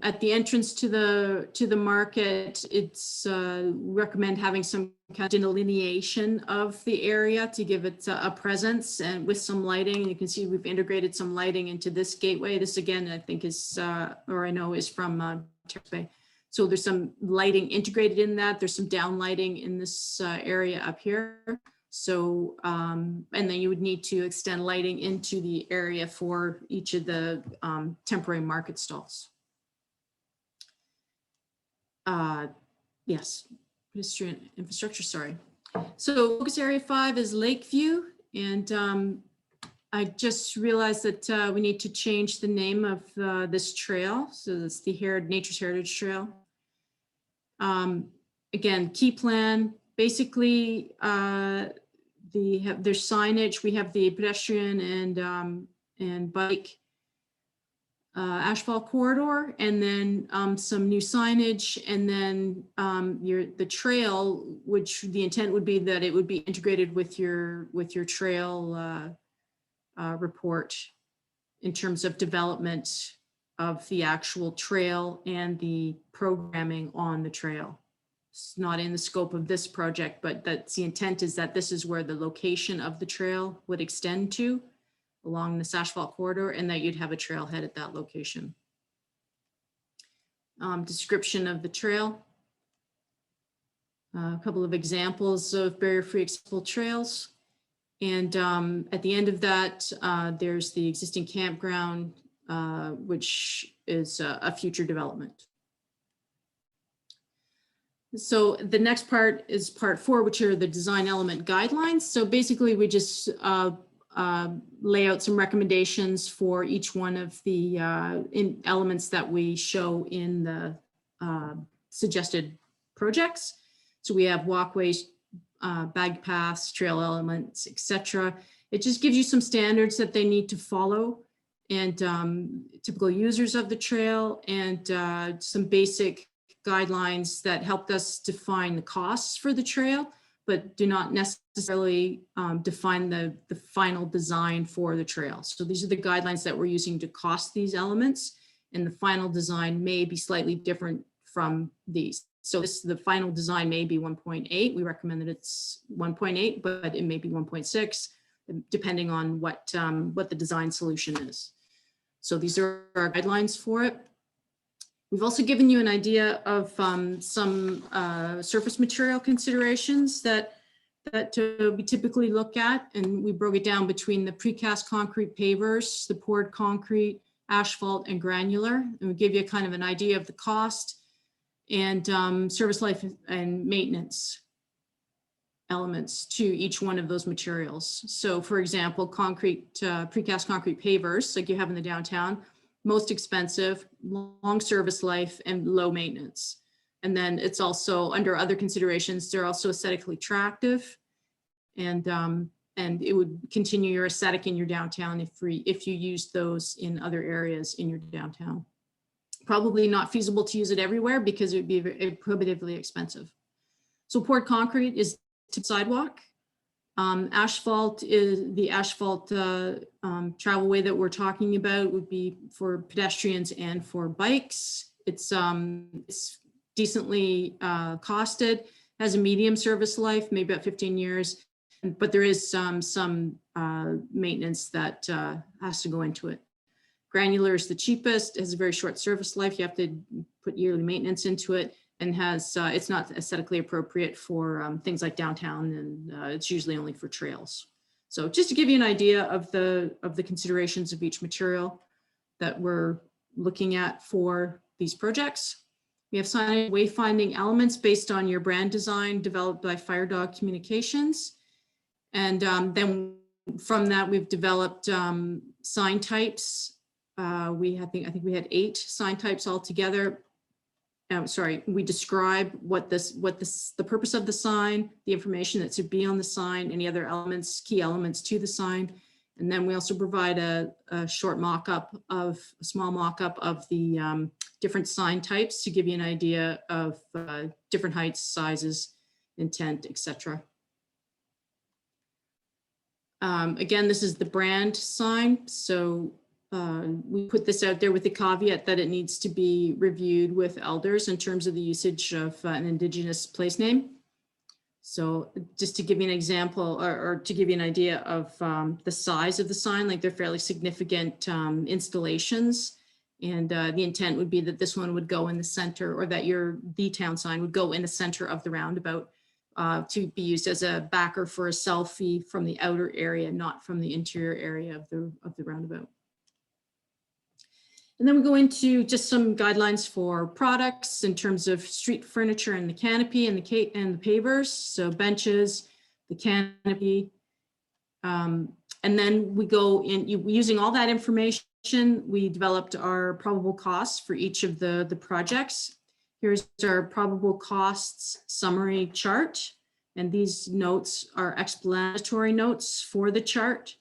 at the entrance to the market, it's recommend having some kind of delineation of the area to give it a presence, and with some lighting. You can see we've integrated some lighting into this gateway. This again, I think is, or I know is from Terrace Bay. So there's some lighting integrated in that. There's some down lighting in this area up here. So, and then you would need to extend lighting into the area for each of the temporary market stalls. Yes, pedestrian infrastructure, sorry. So focus area 5 is Lakeview. And I just realized that we need to change the name of this trail. So it's the Nature's Heritage Trail. Again, key plan, basically, there's signage. We have the pedestrian and bike asphalt corridor, and then some new signage, and then the trail, which the intent would be that it would be integrated with your trail report in terms of development of the actual trail and the programming on the trail. It's not in the scope of this project, but that's the intent, is that this is where the location of the trail would extend to along this asphalt corridor, and that you'd have a trailhead at that location. Description of the trail. A couple of examples of barrier-free accessible trails. And at the end of that, there's the existing campground, which is a future development. So the next part is part 4, which are the design element guidelines. So basically we just lay out some recommendations for each one of the elements that we show in the suggested projects. So we have walkways, bike paths, trail elements, etc. It just gives you some standards that they need to follow, and typical users of the trail, and some basic guidelines that helped us define the costs for the trail, but do not necessarily define the final design for the trail. So these are the guidelines that we're using to cost these elements, and the final design may be slightly different from these. So the final design may be 1.8. We recommend that it's 1.8, but it may be 1.6, depending on what the design solution is. So these are our guidelines for it. We've also given you an idea of some surface material considerations that we typically look at, and we broke it down between the precast concrete pavers, the poured concrete, asphalt, and granular. And we give you kind of an idea of the cost and service life and maintenance elements to each one of those materials. So for example, precast concrete pavers, like you have in the downtown, most expensive, long service life, and low maintenance. And then it's also, under other considerations, they're also aesthetically attractive, and it would continue your aesthetic in your downtown if you use those in other areas in your downtown. Probably not feasible to use it everywhere because it would be prohibitively expensive. So poured concrete is to sidewalk. Asphalt is the asphalt travel way that we're talking about would be for pedestrians and for bikes. It's decently costed, has a medium service life, maybe about 15 years, but there is some maintenance that has to go into it. Granular is the cheapest, has a very short service life. You have to put yearly maintenance into it, and it's not aesthetically appropriate for things like downtown, and it's usually only for trails. So just to give you an idea of the considerations of each material that we're looking at for these projects. We have signage wayfinding elements based on your brand design developed by Firedog Communications. And then from that, we've developed sign types. I think we had 8 sign types altogether. We describe the purpose of the sign, the information that should be on the sign, any other elements, key elements to the sign. And then we also provide a small mock-up of the different sign types to give you an idea of different heights, sizes, intent, etc. Again, this is the brand sign. So we put this out there with the caveat that it needs to be reviewed with elders in terms of the usage of an Indigenous place name. So just to give you an example, or to give you an idea of the size of the sign, like they're fairly significant installations. And the intent would be that this one would go in the center, or that the town sign would go in the center of the roundabout to be used as a backer for a selfie from the outer area, not from the interior area of the roundabout. And then we go into just some guidelines for products in terms of street furniture and the canopy and the pavers. So benches, the canopy. And then we go in using all that information. We developed our probable costs for each of the projects. Here's our probable costs summary chart. And these notes are explanatory notes for the chart.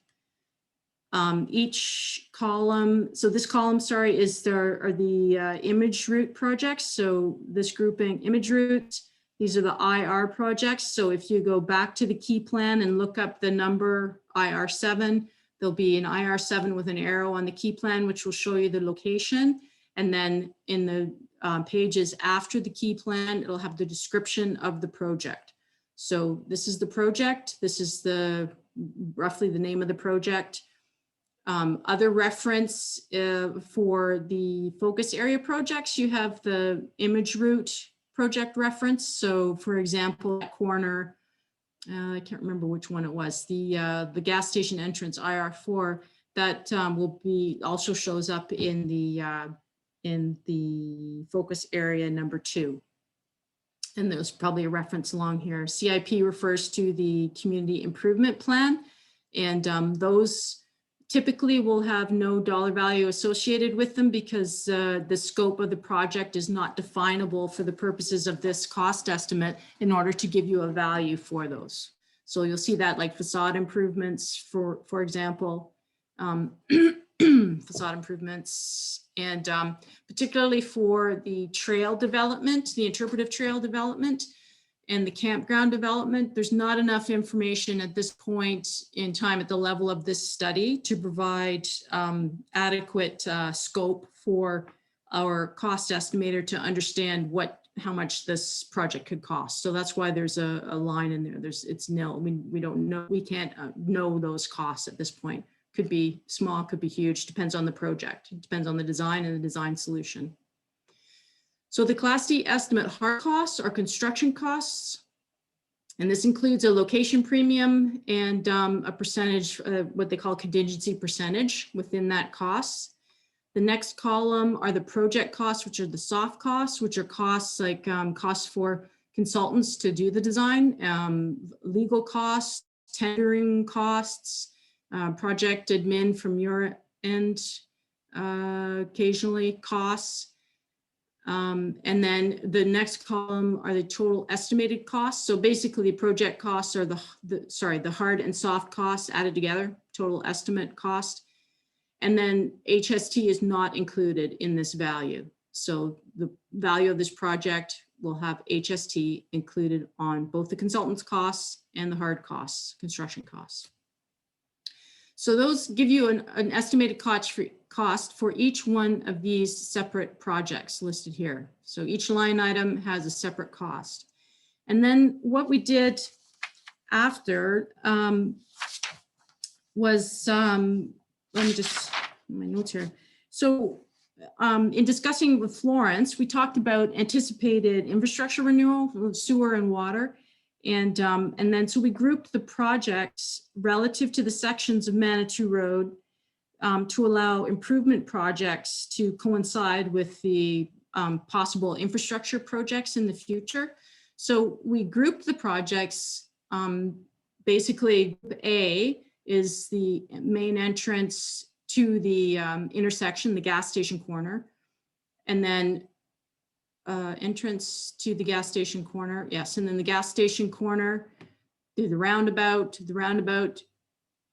Each column, so this column, is the image route projects. So this grouping, image routes, these are the IR projects. So if you go back to the key plan and look up the number IR7, there'll be an IR7 with an arrow on the key plan, which will show you the location. And then in the pages after the key plan, it'll have the description of the project. So this is the project. This is roughly the name of the project. Other reference for the focus area projects, you have the image route project reference. So for example, that corner, I can't remember which one it was, the gas station entrance IR4, that also shows up in the focus area number 2. And there's probably a reference along here. CIP refers to the community improvement plan, and those typically will have no dollar value associated with them because the scope of the project is not definable for the purposes of this cost estimate in order to give you a value for those. So you'll see that like facade improvements, for example, facade improvements, and particularly for the trail development, the interpretive trail development, and the campground development, there's not enough information at this point in time at the level of this study to provide adequate scope for our cost estimator to understand how much this project could cost. So that's why there's a line in there. It's nil. We don't know. We can't know those costs at this point. Could be small, could be huge. Depends on the project. It depends on the design and the design solution. So the Class D estimate hard costs are construction costs. And this includes a location premium and a percentage, what they call contingency percentage within that cost. The next column are the project costs, which are the soft costs, which are costs like costs for consultants to do the design, legal costs, tendering costs, project admin from your end, occasionally costs. And then the next column are the total estimated costs. So basically project costs are the hard and soft costs added together, total estimate cost. And then HST is not included in this value. So the value of this project will have HST included on both the consultant's costs and the hard costs, construction costs. So those give you an estimated cost for each one of these separate projects listed here. So each line item has a separate cost. And then what we did after was, let me just, my notes here. So in discussing with Florence, we talked about anticipated infrastructure renewal of sewer and water. And then so we grouped the projects relative to the sections of Manitou Road to allow improvement projects to coincide with the possible infrastructure projects in the future. So we grouped the projects, basically Group A is the main entrance to the intersection, the gas station corner, and then entrance to the gas station corner. Yes, and then the gas station corner, the roundabout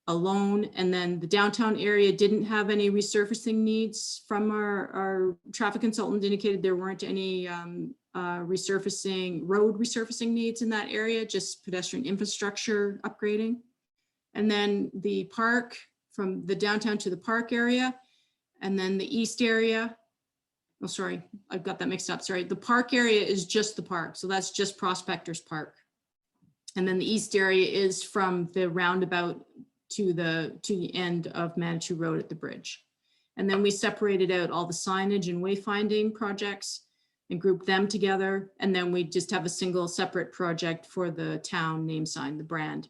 alone, and then the downtown area didn't have any resurfacing needs from our traffic consultant indicated there weren't any road resurfacing needs in that area, just pedestrian infrastructure upgrading. And then the park, from the downtown to the park area, and then the east area. Oh, sorry, I've got that mixed up. Sorry, the park area is just the park. So that's just Prospectors Park. And then the east area is from the roundabout to the end of Manitou Road at the bridge. And then we separated out all the signage and wayfinding projects and grouped them together. And then we just have a single separate project for the town name sign, the brand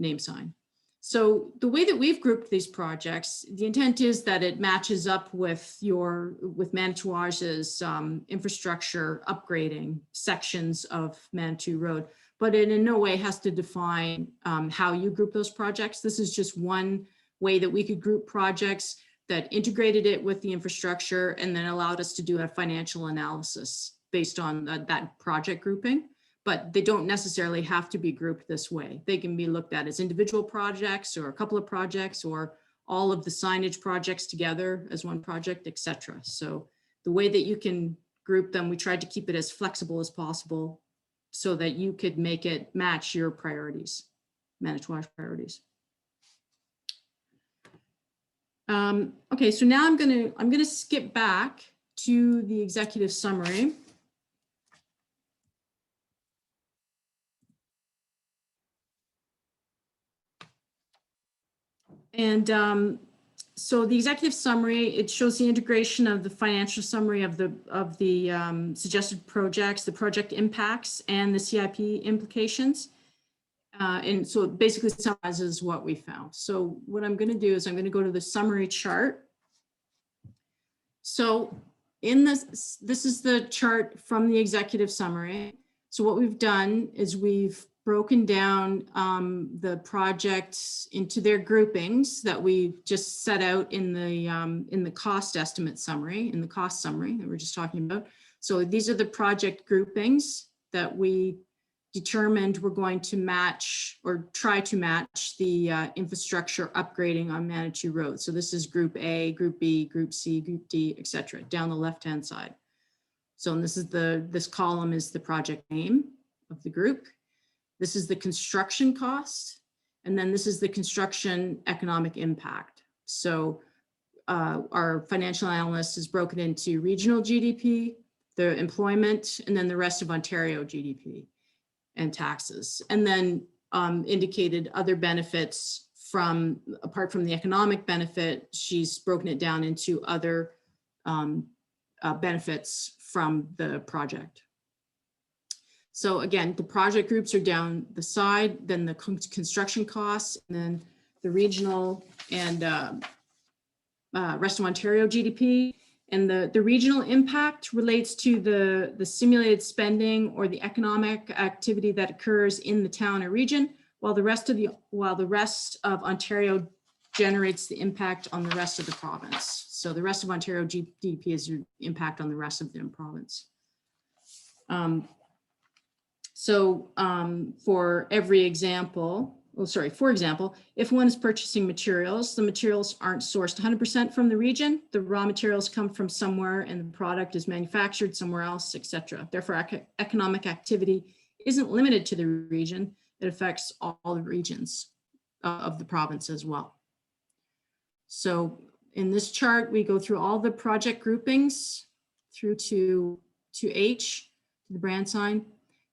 name sign. So the way that we've grouped these projects, the intent is that it matches up with Manitouage's infrastructure upgrading sections of Manitou Road, but it in no way has to define how you group those projects. This is just one way that we could group projects that integrated it with the infrastructure and then allowed us to do a financial analysis based on that project grouping. But they don't necessarily have to be grouped this way. They can be looked at as individual projects or a couple of projects or all of the signage projects together as one project, etc. So the way that you can group them, we tried to keep it as flexible as possible so that you could make it match your priorities, Manitouage priorities. Okay, so now I'm gonna skip back to the executive summary. And so the executive summary, it shows the integration of the financial summary of the suggested projects, the project impacts, and the CIP implications. And so it basically summarizes what we found. So what I'm going to do is I'm going to go to the summary chart. So in this is the chart from the executive summary. So what we've done is we've broken down the projects into their groupings that we just set out in the cost estimate summary, in the cost summary that we're just talking about. So these are the project groupings that we determined we're going to match or try to match the infrastructure upgrading on Manitou Road. So this is Group A, Group B, Group C, Group D, etc. down the left-hand side. So this is this column is the project name. of the group. This is the construction cost, and then this is the construction economic impact. So our financial analyst is broken into regional GDP, the employment, and then the rest of Ontario GDP and taxes. And then indicated other benefits from, apart from the economic benefit, she's broken it down into other benefits from the project. So again, the project groups are down the side, then the construction costs, and then the regional and rest of Ontario GDP. And the regional impact relates to the simulated spending or the economic activity that occurs in the town or region, while the rest of Ontario generates the impact on the rest of the province. So the rest of Ontario GDP is your impact on the rest of the province. For every example, for example, if one is purchasing materials, the materials aren't sourced 100% from the region. The raw materials come from somewhere and the product is manufactured somewhere else, etc. Therefore, economic activity isn't limited to the region. It affects all the regions of the province as well. So in this chart, we go through all the project groupings through to H, the brand sign.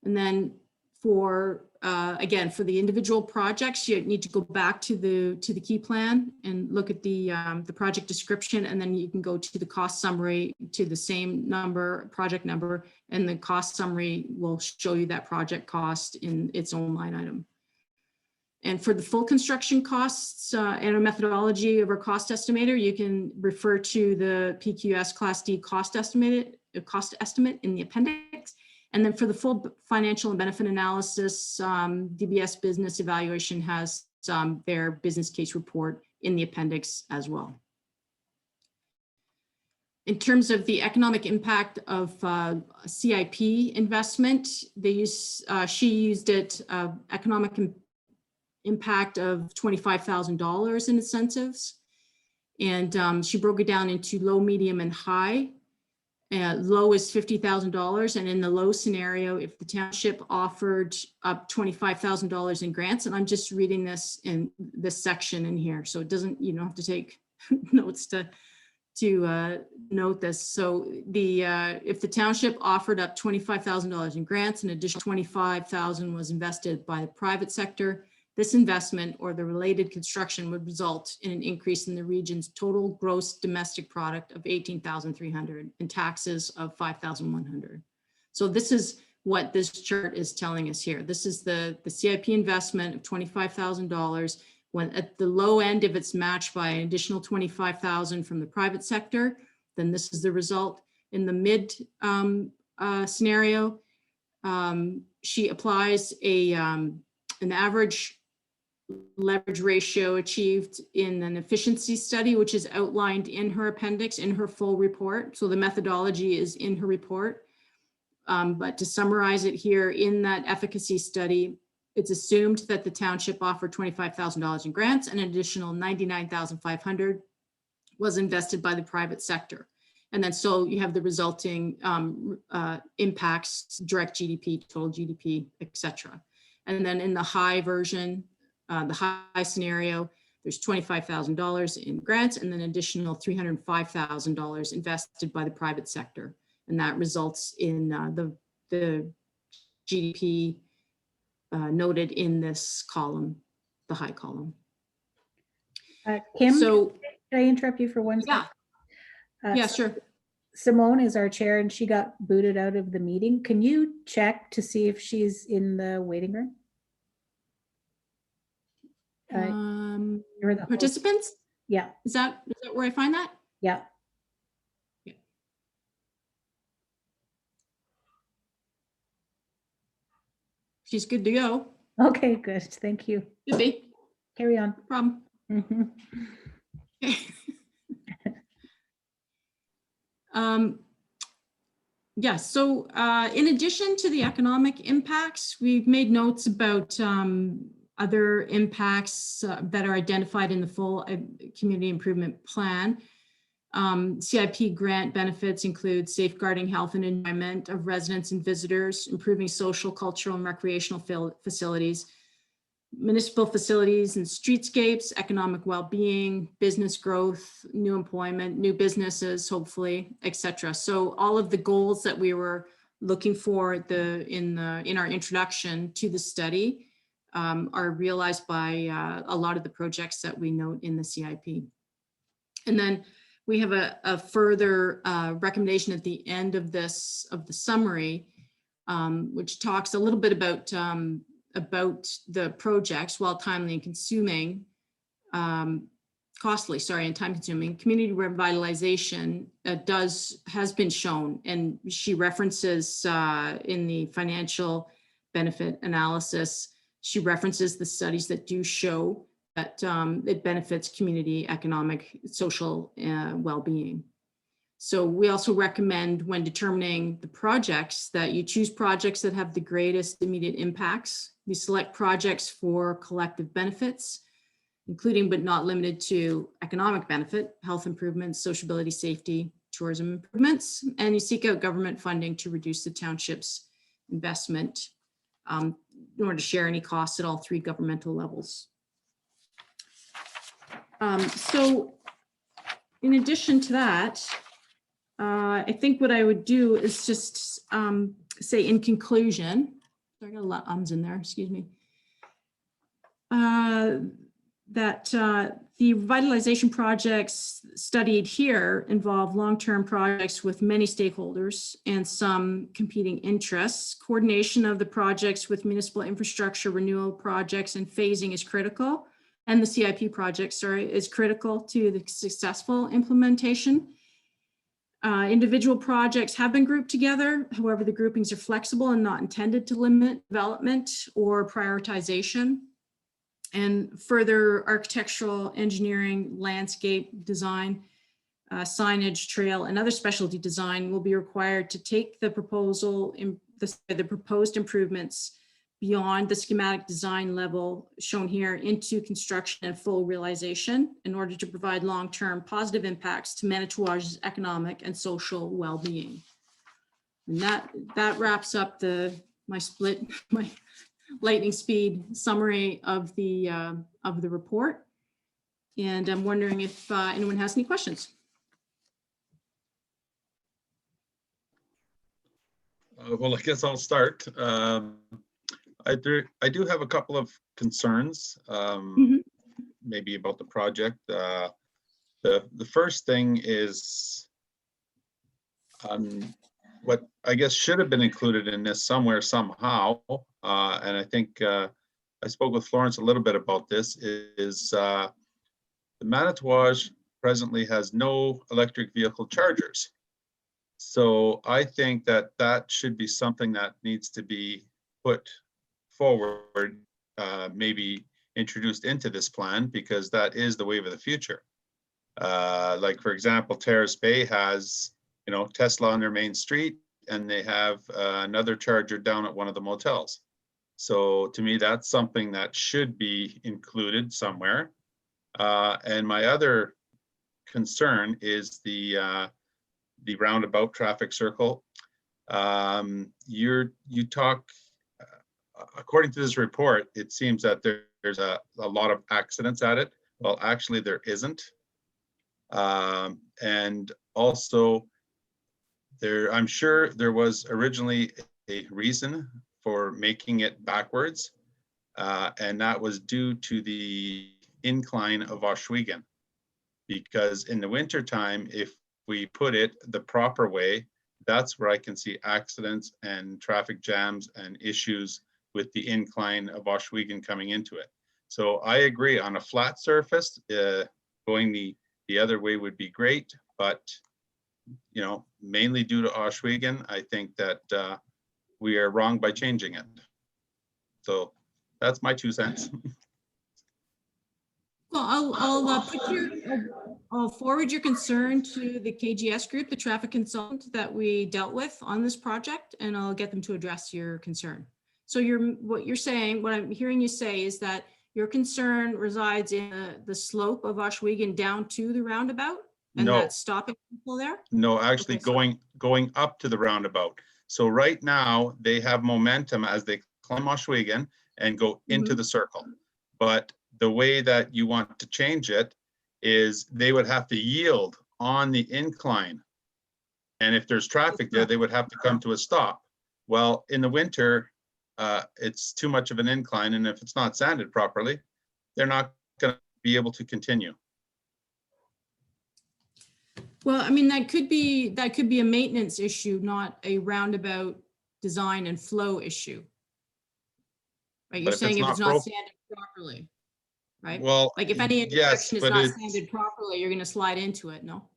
And then for, again, for the individual projects, you need to go back to the key plan and look at the project description, and then you can go to the cost summary to the same number, project number, and the cost summary will show you that project cost in its own line item. And for the full construction costs and a methodology of our cost estimator, you can refer to the PQS Class D cost estimate in the appendix. And then for the full financial and benefit analysis, DBS Business Evaluation has their business case report in the appendix as well. In terms of the economic impact of CIP investment, she used it economic impact of $25,000 in incentives. And she broke it down into low, medium, and high. Low is $50,000, and in the low scenario, if the township offered up $25,000 in grants, and I'm just reading this in this section in here, so it doesn't, you don't have to take notes to note this. So if the township offered up $25,000 in grants, an additional $25,000 was invested by the private sector, this investment or the related construction would result in an increase in the region's total gross domestic product of $18,300 and taxes of $5,100. So this is what this chart is telling us here. This is the CIP investment of $25,000. When at the low end, if it's matched by an additional $25,000 from the private sector, then this is the result. In the mid scenario, she applies an average leverage ratio achieved in an efficiency study, which is outlined in her appendix, in her full report. So the methodology is in her report. But to summarize it here, in that efficacy study, it's assumed that the township offered $25,000 in grants, and an additional $99,500 was invested by the private sector. And then so you have the resulting impacts, direct GDP, total GDP, etc. And then in the high version, the high scenario, there's $25,000 in grants and then additional $305,000 invested by the private sector. And that results in the GDP noted in this column, the high column. Kim, So, can I interrupt you for one yeah, second? yeah, sure. Simone is our chair and she got booted out of the meeting. Can you check to see if she's in the waiting room? You're the host. Participants? Yeah, Is that where I find that? yeah. She's good to go. Okay, good. Thank you. Should be. Carry on. No problem. Mhm. Yeah, so in addition to the economic impacts, we've made notes about other impacts that are identified in the full community improvement plan. CIP grant benefits include safeguarding health and environment of residents and visitors, improving social, cultural, and recreational facilities, municipal facilities and streetscapes, economic well-being, business growth, new employment, new businesses, hopefully, etc. So all of the goals that we were looking for in our introduction to the study are realized by a lot of the projects that we note in the CIP. And then we have a further recommendation at the end of the summary, which talks a little bit about the projects, while timely and consuming, costly, sorry, and time consuming. Community revitalization has been shown, and she references in the financial benefit analysis, she references the studies that do show that it benefits community, economic, social well-being. So we also recommend, when determining the projects, that you choose projects that have the greatest immediate impacts. We select projects for collective benefits, including but not limited to economic benefit, health improvements, sociability, safety, tourism improvements, and you seek out government funding to reduce the township's investment in order to share any costs at all three governmental levels. So in addition to that, I think what I would do is just say in conclusion, I got a lot of ums in there, excuse me, that the revitalization projects studied here involve long-term projects with many stakeholders and some competing interests. Coordination of the projects with municipal infrastructure renewal projects and phasing is critical, and the CIP project, sorry, is critical to the successful implementation. Individual projects have been grouped together. However, the groupings are flexible and not intended to limit development or prioritization. And further architectural, engineering, landscape design, signage, trail, and other specialty design will be required to take the the proposed improvements beyond the schematic design level shown here into construction and full realization in order to provide long-term positive impacts to Manitowash's economic and social well-being. And that wraps up my lightning speed summary of the report. And I'm wondering if anyone has any questions. Well, I guess I'll start. I do have a couple of concerns, maybe about the project. The first thing is what I guess should have been included in this somewhere, somehow, and I think I spoke with Florence a little bit about this, is the Manitowash presently has no electric vehicle chargers. So I think that should be something that needs to be put forward, maybe introduced into this plan, because that is the wave of the future. Like, for example, Terrace Bay has, Tesla on their main street, and they have another charger down at one of the motels. So to me, that's something that should be included somewhere. And my other concern is the roundabout traffic circle. You talk, according to this report, it seems that there's a lot of accidents at it. Well, actually there isn't. And also I'm sure there was originally a reason for making it backwards. And that was due to the incline of Ohsweken. Because in the winter time, if we put it the proper way, that's where I can see accidents and traffic jams and issues with the incline of Ohsweken coming into it. So I agree, on a flat surface, going the other way would be great, but mainly due to Ohsweken, I think that we are wrong by changing it. So that's my 2 cents. Well, I'll forward your concern to the KGS group, the traffic consultant that we dealt with on this project, and I'll get them to address your concern. So what I'm hearing you say is that your concern resides in the slope of Ohsweken down to the roundabout? And No. that's stopping people there? No, actually Okay, sorry. going up to the roundabout. So right now, they have momentum as they climb Oshwegan and go into Mhm. the circle. But the way that you want to change it is they would have to yield on the incline. And if there's traffic there, they would have to come to a stop. Well, in the winter, it's too much of an incline, and if it's not sanded properly, they're not gonna be able to continue. Well, I mean, that could be a maintenance issue, not a roundabout design and flow issue. Right, you're But if saying it's if not it's not broke- sanded properly, right? Well, Like if any yes, intersection is but not it's, sanded properly, you're gonna slide into it, no?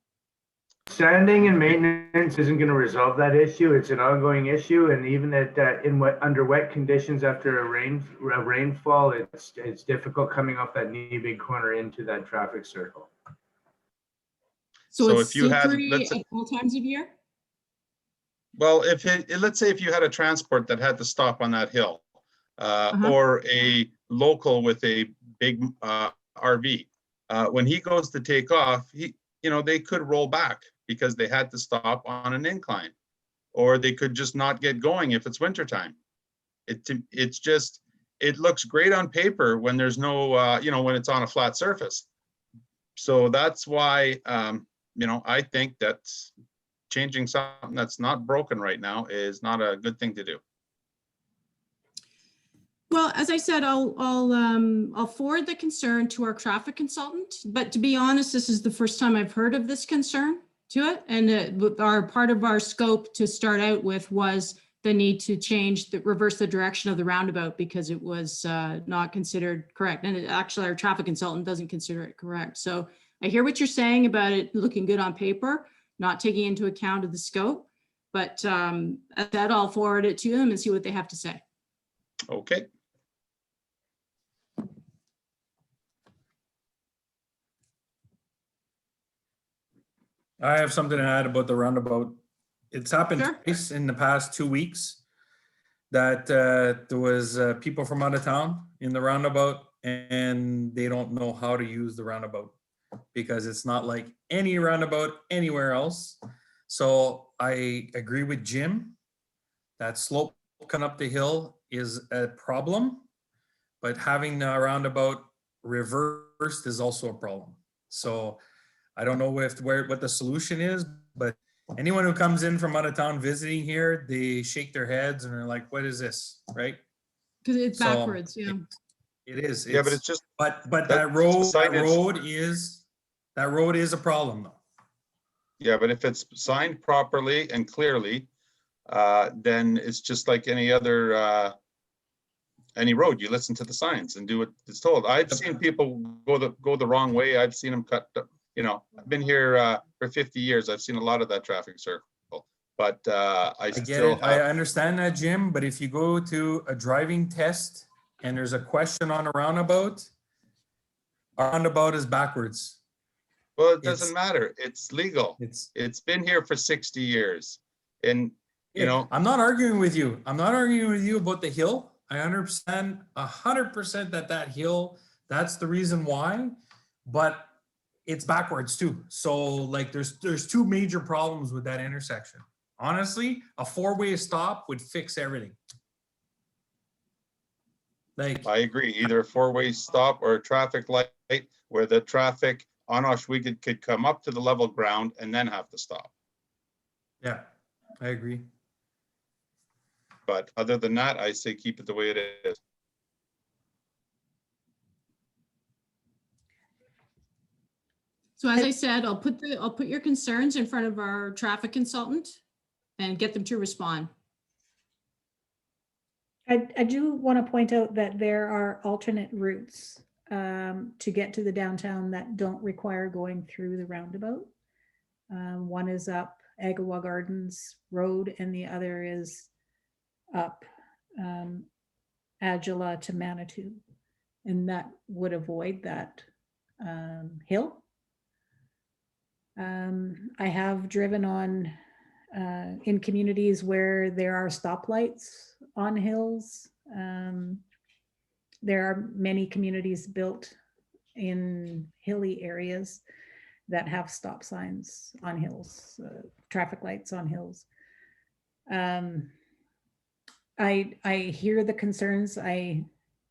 Sanding and maintenance isn't going to resolve that issue. It's an ongoing issue, and even under wet conditions after a rainfall, it's difficult coming off that knee big corner into that traffic circle. So So it's if you had, slippery let's say- at all times of year? well, let's say if you had a transport that had to stop on that hill, or a local with a big RV, when he goes to take off, they could roll back because they had to stop on an incline, or they could just not get going if it's wintertime. It looks great on paper when there's no, when it's on a flat surface. So that's why, I think that changing something that's not broken right now is not a good thing to do. Well, as I said, I'll forward the concern to our traffic consultant, but to be honest, this is the first time I've heard of this concern to it. And part of our scope to start out with was the need to reverse the direction of the roundabout because it was not considered correct. And actually our traffic consultant doesn't consider it correct. So I hear what you're saying about it looking good on paper, not taking into account of the scope, but at that I'll forward it to them and see what they have to say. Okay. I have something to add about the roundabout. It's happened Sure. twice in the past 2 weeks that there was people from out of town in the roundabout and they don't know how to use the roundabout because it's not like any roundabout anywhere else. So I agree with Jim. That slope coming up the hill is a problem, but having the roundabout reversed is also a problem. So I don't know what the solution is, but anyone who comes in from out of town visiting here, they shake their heads and they're like, what is this, right? Because it's So, backwards, yeah. It is. Yeah, but it's just, But that's that road signage. is a problem though. Yeah, but if it's signed properly and clearly, then it's just like any other, any road. You listen to the signs and do what it's told. I've seen people go the wrong way. I've seen them cut, I've been here for 50 years. I've seen a lot of that traffic circle, but I I get still it. I have, understand that, Jim, but if you go to a driving test and there's a question on a roundabout is backwards. well, it it's- doesn't matter. It's legal. It's been here for 60 years. And, I'm not arguing with you. I'm not arguing with you about the hill. I understand 100% that hill, that's the reason why, but it's backwards too. So like there's two major problems with that intersection. Honestly, a four-way stop would fix everything. Like, I agree, either a four-way stop or a traffic light where the traffic on Oshwegan could come up to the level ground and then have to stop. yeah, I agree. But other than that, I say keep it the way it is. So as I said, I'll put your concerns in front of our traffic consultant and get them to respond. I do want to point out that there are alternate routes to get to the downtown that don't require going through the roundabout. One is up Agawa Gardens Road and the other is up Agila to Manitou. And that would avoid that hill. I have driven on in communities where there are stoplights on hills. There are many communities built in hilly areas. that have stop signs on hills, traffic lights on hills. I hear the concerns. I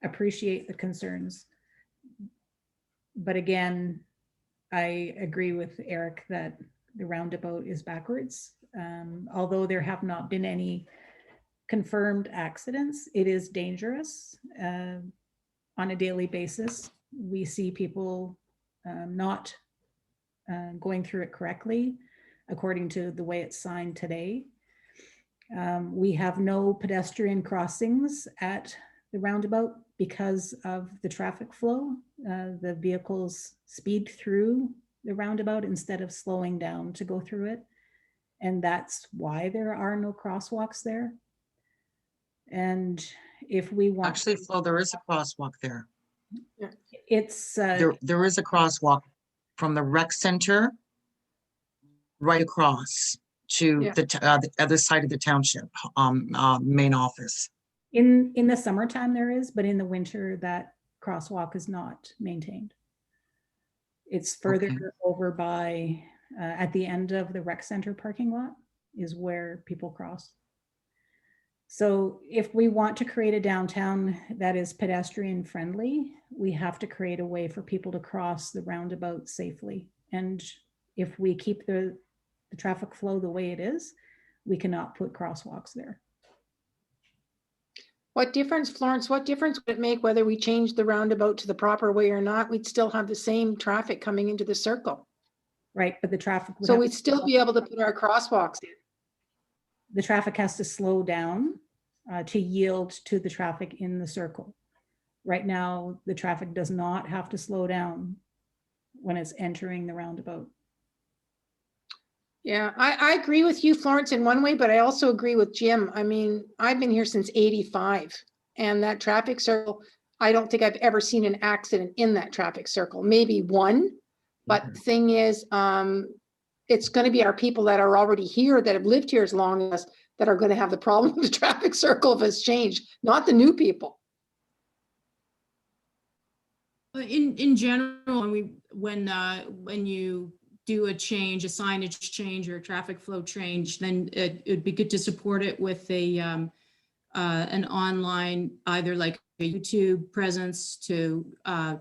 appreciate the concerns. But again, I agree with Eric that the roundabout is backwards. Although there have not been any confirmed accidents, it is dangerous on a daily basis. We see people not going through it correctly according to the way it's signed today. We have no pedestrian crossings at the roundabout because of the traffic flow. The vehicles speed through the roundabout instead of slowing down to go through it. And that's why there are no crosswalks there. And if we want, Actually, Flo, there is a crosswalk there. it's There is a crosswalk from the rec center right across to Yeah. the other side of the township, main office. in the summertime there is, but in the winter that crosswalk is not maintained. It's further Okay. over by at the end of the rec center parking lot is where people cross. So if we want to create a downtown that is pedestrian friendly, we have to create a way for people to cross the roundabout safely. And if we keep the traffic flow the way it is, we cannot put crosswalks there. What difference, Florence, what difference would it make whether we change the roundabout to the proper way or not? We'd still have the same traffic coming into the circle. Right, but the traffic would So have we'd still be able to put our crosswalks in. the traffic has to slow down to yield to the traffic in the circle. Right now, the traffic does not have to slow down when it's entering the roundabout. Yeah, I agree with you, Florence, in one way, but I also agree with Jim. I mean, I've been here since '85, and that traffic circle, I don't think I've ever seen an accident in that traffic circle, maybe one. But the thing is, it's going to be our people that are already here, that have lived here as long as us, that are going to have the problem with the traffic circle if it's changed, not the new people. In general, when you do a change, a signage change or a traffic flow change, then it'd be good to support it with an online, either like a YouTube presence to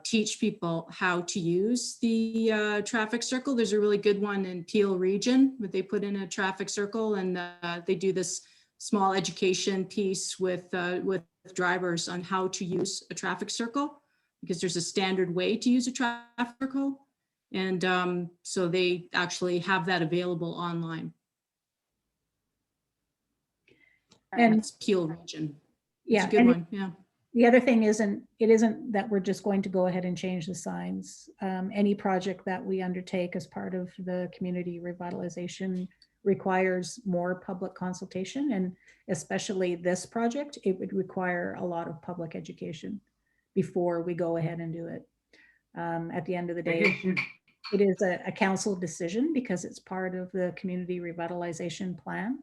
teach people how to use the traffic circle. There's a really good one in Peel region where they put in a traffic circle, and they do this small education piece with drivers on how to use a traffic circle, because there's a standard way to use a traffic circle. And so they actually have that available online. And it's Peel region. yeah, It's a good and one. Yeah. the other thing it isn't that we're just going to go ahead and change the signs. Any project that we undertake as part of the community revitalization requires more public consultation, and especially this project, it would require a lot of public education before we go ahead and do it. At the end of the day, it is a council decision because it's part of the community revitalization plan.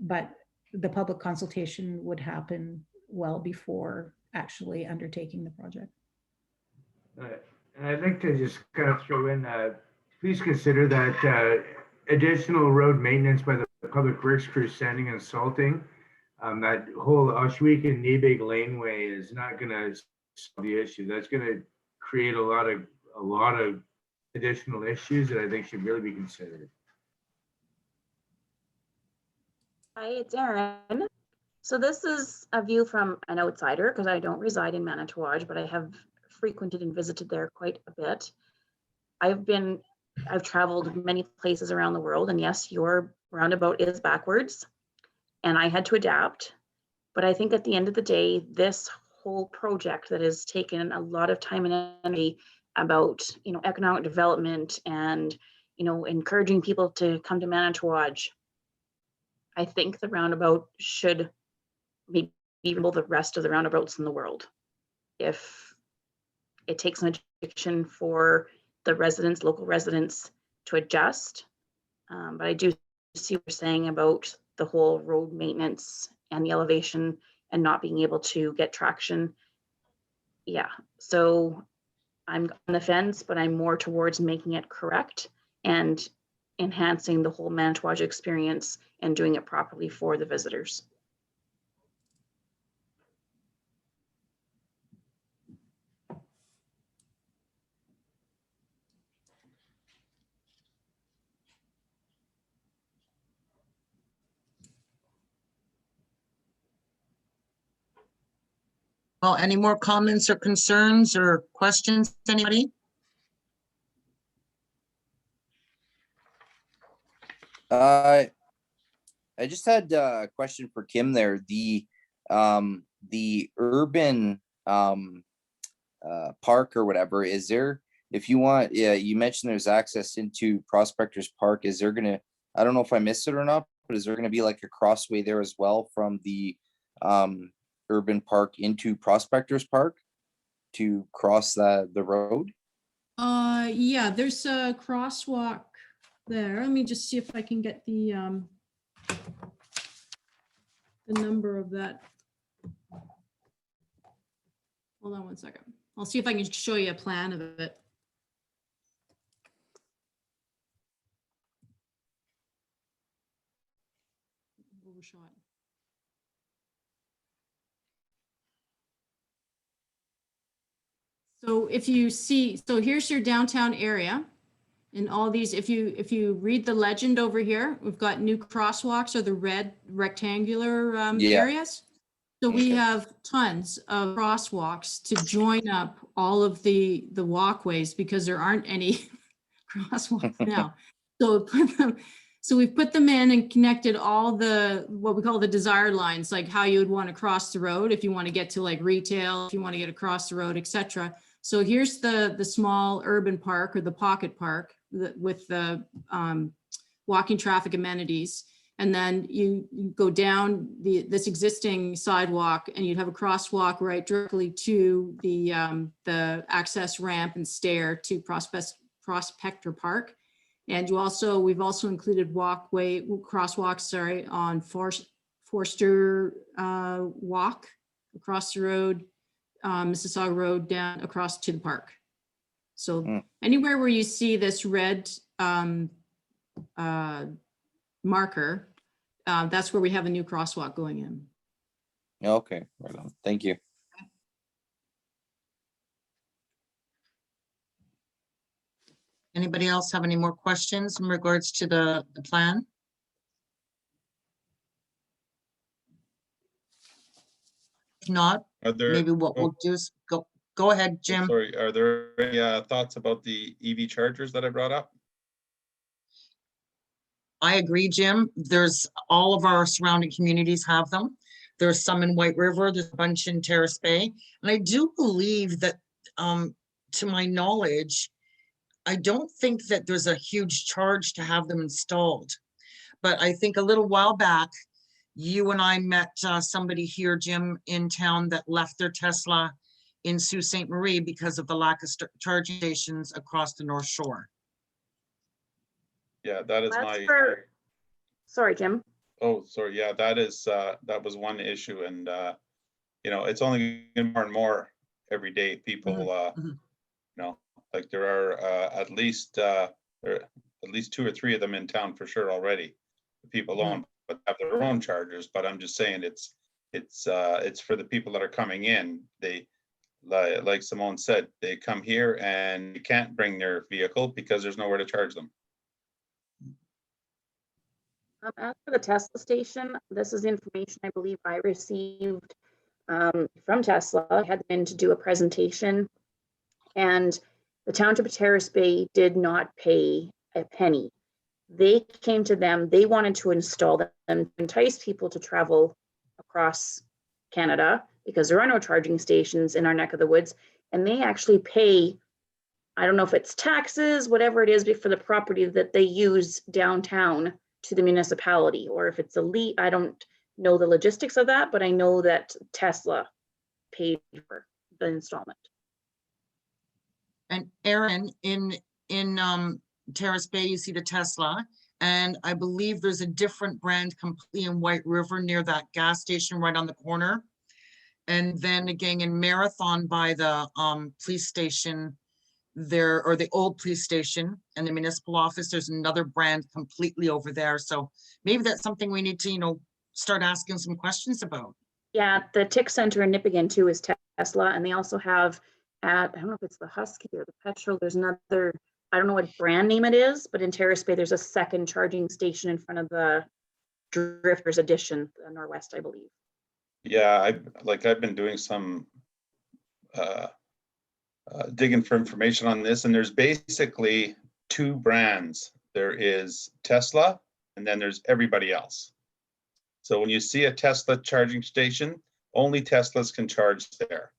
But the public consultation would happen well before actually undertaking the project. And I'd like to just kind of throw in, please consider that additional road maintenance by the public works crew sanding and salting. That whole Oshweek and Nebig laneway is not going to solve the issue. That's going to create a lot of additional issues that I think should really be considered. Hi, it's Erin. So this is a view from an outsider because I don't reside in Manitouwadge, but I have frequented and visited there quite a bit. I've traveled many places around the world, and yes, your roundabout is backwards, and I had to adapt. But I think at the end of the day, this whole project that has taken a lot of time and energy about, economic development and, encouraging people to come to Manitouwadge, I think the roundabout should maybe even the rest of the roundabouts in the world. If it takes an education for the residents, local residents, to adjust. But I do see what you're saying about the whole road maintenance and the elevation and not being able to get traction. Yeah, so I'm on the fence, but I'm more towards making it correct and enhancing the whole Manitouwadge experience and doing it properly for the visitors. Well, any more comments or concerns or questions, anybody? I just had a question for Kim there. The urban park or whatever, is there, if you want, yeah, you mentioned there's access into Prospectors Park. Is there gonna, I don't know if I missed it or not, but is there gonna be like a crossway there as well from the urban park into Prospectors Park to cross the road? Yeah, there's a crosswalk there. Let me just see if I can get the number of that. Hold on one second. I'll see if I can show you a plan of it. Overshot. So if you see, so here's your downtown area. And all these, if you read the legend over here, we've got new crosswalks or the red rectangular Yeah. areas. So we Okay. have tons of crosswalks to join up all of the walkways because there aren't any crosswalks now. So we've put them in and connected all the, what we call the desired lines, like how you would want to cross the road if you want to get to like retail, if you want to get across the road, etc. So here's the small urban park or the pocket park with the walking traffic amenities. And then you go down this existing sidewalk and you'd have a crosswalk right directly to the access ramp and stair to Prospector Park. And we've also included crosswalks, sorry, on Forster Walk across the road, Mississauga Road down across to the park. So anywhere where you see this red marker, that's where we have a new crosswalk going in. Okay, right on. Thank you. Anybody else have any more questions in regards to the plan? If not, Are there? maybe what we'll do is go ahead, Jim. Sorry, are there any thoughts about the EV chargers that I brought up? I agree, Jim. There's all of our surrounding communities have them. There's some in White River, there's a bunch in Terrace Bay. And I do believe that, to my knowledge, I don't think that there's a huge charge to have them installed. But I think a little while back, you and I met somebody here, Jim, in town that left their Tesla in Sault Ste. Marie because of the lack of charging stations across the North Shore. Yeah, that is That's for, sorry, Jim. Oh, sorry. Yeah, that was one issue. And, it's only getting more and more every day. People, like there are at least 2 or 3 of them in town for sure already. The people own, but have their own chargers. But I'm just saying it's for the people that are coming in. They, like Simone said, they come here and you can't bring their vehicle because there's nowhere to charge them. As for the Tesla station, this is information I believe I received from Tesla. I had them in to do a presentation, and the Township of Terrace Bay did not pay a penny. They came to them, they wanted to install them to entice people to travel across Canada because there are no charging stations in our neck of the woods, and they actually pay, I don't know if it's taxes, whatever it is, for the property that they use downtown to the municipality, or if it's I don't know the logistics of that, but I know that Tesla paid for the installment. And Aaron, in Terrace Bay, you see the Tesla, and I believe there's a different brand completely in White River near that gas station right on the corner. And then again in Marathon by the police station, there, or the old police station and the municipal office, there's another brand completely over there. So maybe that's something we need to, start asking some questions about. Yeah, the Tick Center in Nipigon too is Tesla, and they also have at, I don't know if it's the Husky or the Petrol, there's another, I don't know what brand name it is, but in Terrace Bay, there's a second charging station in front of the Drifters Edition, the Norwest, I believe. Yeah, I've been doing some digging for information on this, and there's basically two brands. There is Tesla, and then there's everybody else. So when you see a Tesla charging station, only Teslas can charge there.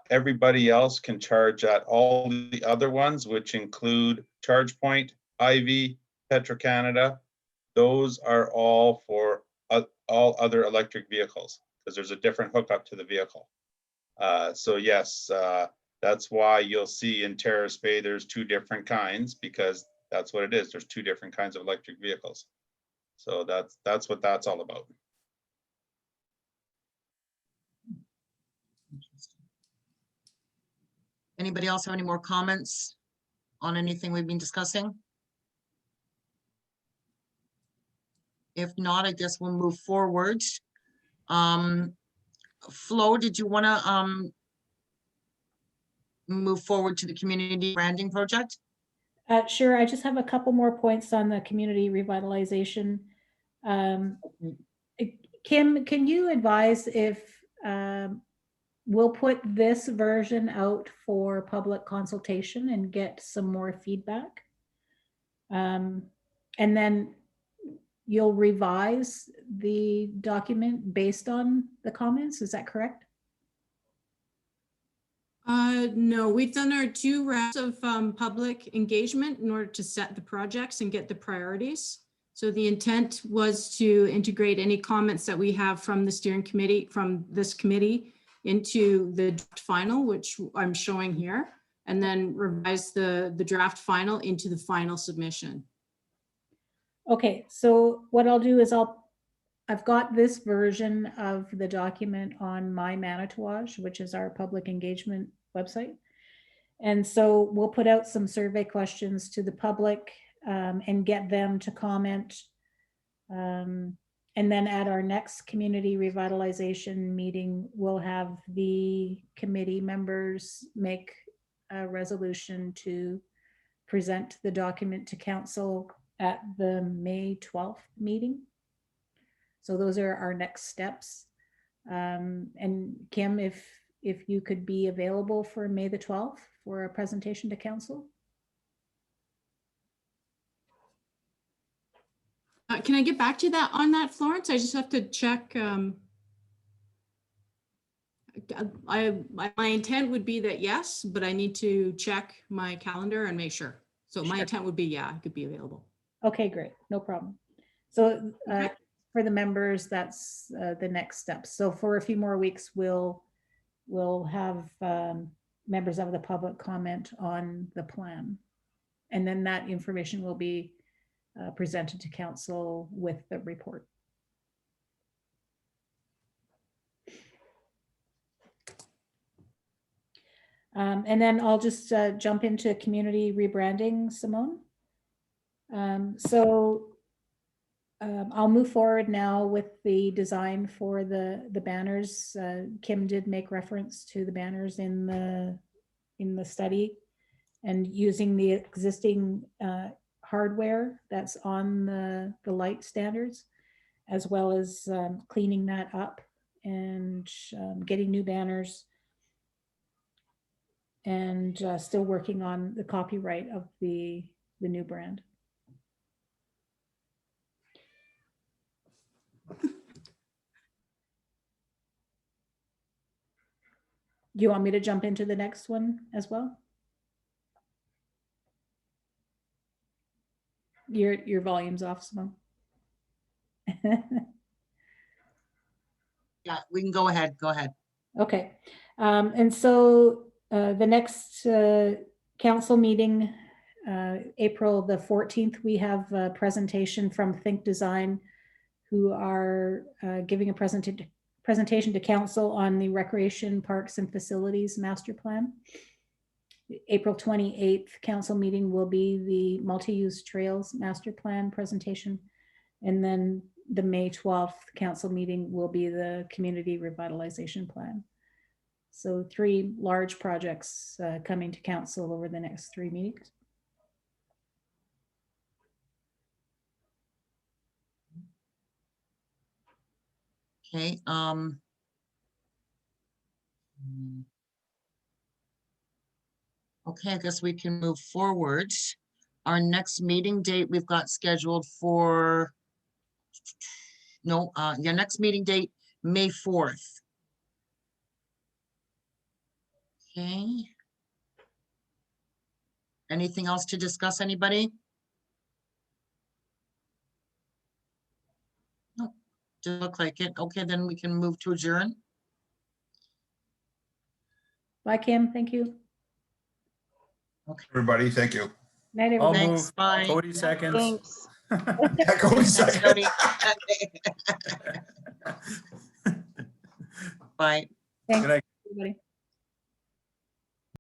Everybody else can charge at all the other ones, which include ChargePoint, Ivy, Petro-Canada. Those are all for all other electric vehicles because there's a different hookup to the vehicle. So yes, that's why you'll see in Terrace Bay, there's two different kinds, because that's what it is. There's two different kinds of electric vehicles. So that's what that's all about. Anybody else have any more comments on anything we've been discussing? If not, I guess we'll move forward. Flo, did you want to move forward to the community branding project? Sure, I just have a couple more points on the community revitalization. Kim, can you advise if we'll put this version out for public consultation and get some more feedback? And then you'll revise the document based on the comments, is that correct? No, we've done our 2 rounds of public engagement in order to set the projects and get the priorities. So the intent was to integrate any comments that we have from the steering committee, from this committee, into the draft final, which I'm showing here, and then revise the draft final into the final submission. Okay, so what I'll do is I've got this version of the document on My Manitouage, which is our public engagement website. And so we'll put out some survey questions to the public and get them to comment. And then at our next community revitalization meeting, we'll have the committee members make a resolution to present the document to council at the May 12th meeting. So those are our next steps. And Kim, if you could be available for May the 12th for a presentation to council. Can I get back to that on that, Florence? I just have to check. My intent would be that yes, but I need to check my calendar and make sure. So my intent would be, yeah, I could be available. Okay, great, no problem. So Okay. for the members, that's the next step. So for a few more weeks, we'll have members of the public comment on the plan. And then that information will be presented to council with the report. And then I'll just jump into community rebranding, Simone. I'll move forward now with the design for the banners. Kim did make reference to the banners in the study, and using the existing hardware that's on the light standards, as well as cleaning that up and getting new banners, and still working on the copyright of the new brand. Do you want me to jump into the next one as well? Your volume's off, Simone. Yeah, we can go ahead. Go ahead. Okay. And so the next council meeting, April the 14th, we have a presentation from Think Design, who are giving a presentation to council on the Recreation Parks and Facilities Master Plan. April 28th council meeting will be the multi-use trails master plan presentation. And then the May 12th council meeting will be the community revitalization plan. So 3 large projects coming to council over the next 3 meetings. Okay, okay, I guess we can move forward. Our next meeting date we've got scheduled for, no, your next meeting date, May 4th. Okay. Anything else to discuss, anybody? No, doesn't look like it. Okay, then we can move to adjourn. Bye, Kim. Thank you. Everybody, thank you. Night, I'll everybody. Thanks, move. bye. Cody seconds. Thanks. Yeah, Cody Thanks, second. Cody. Bye. Thanks. Good night.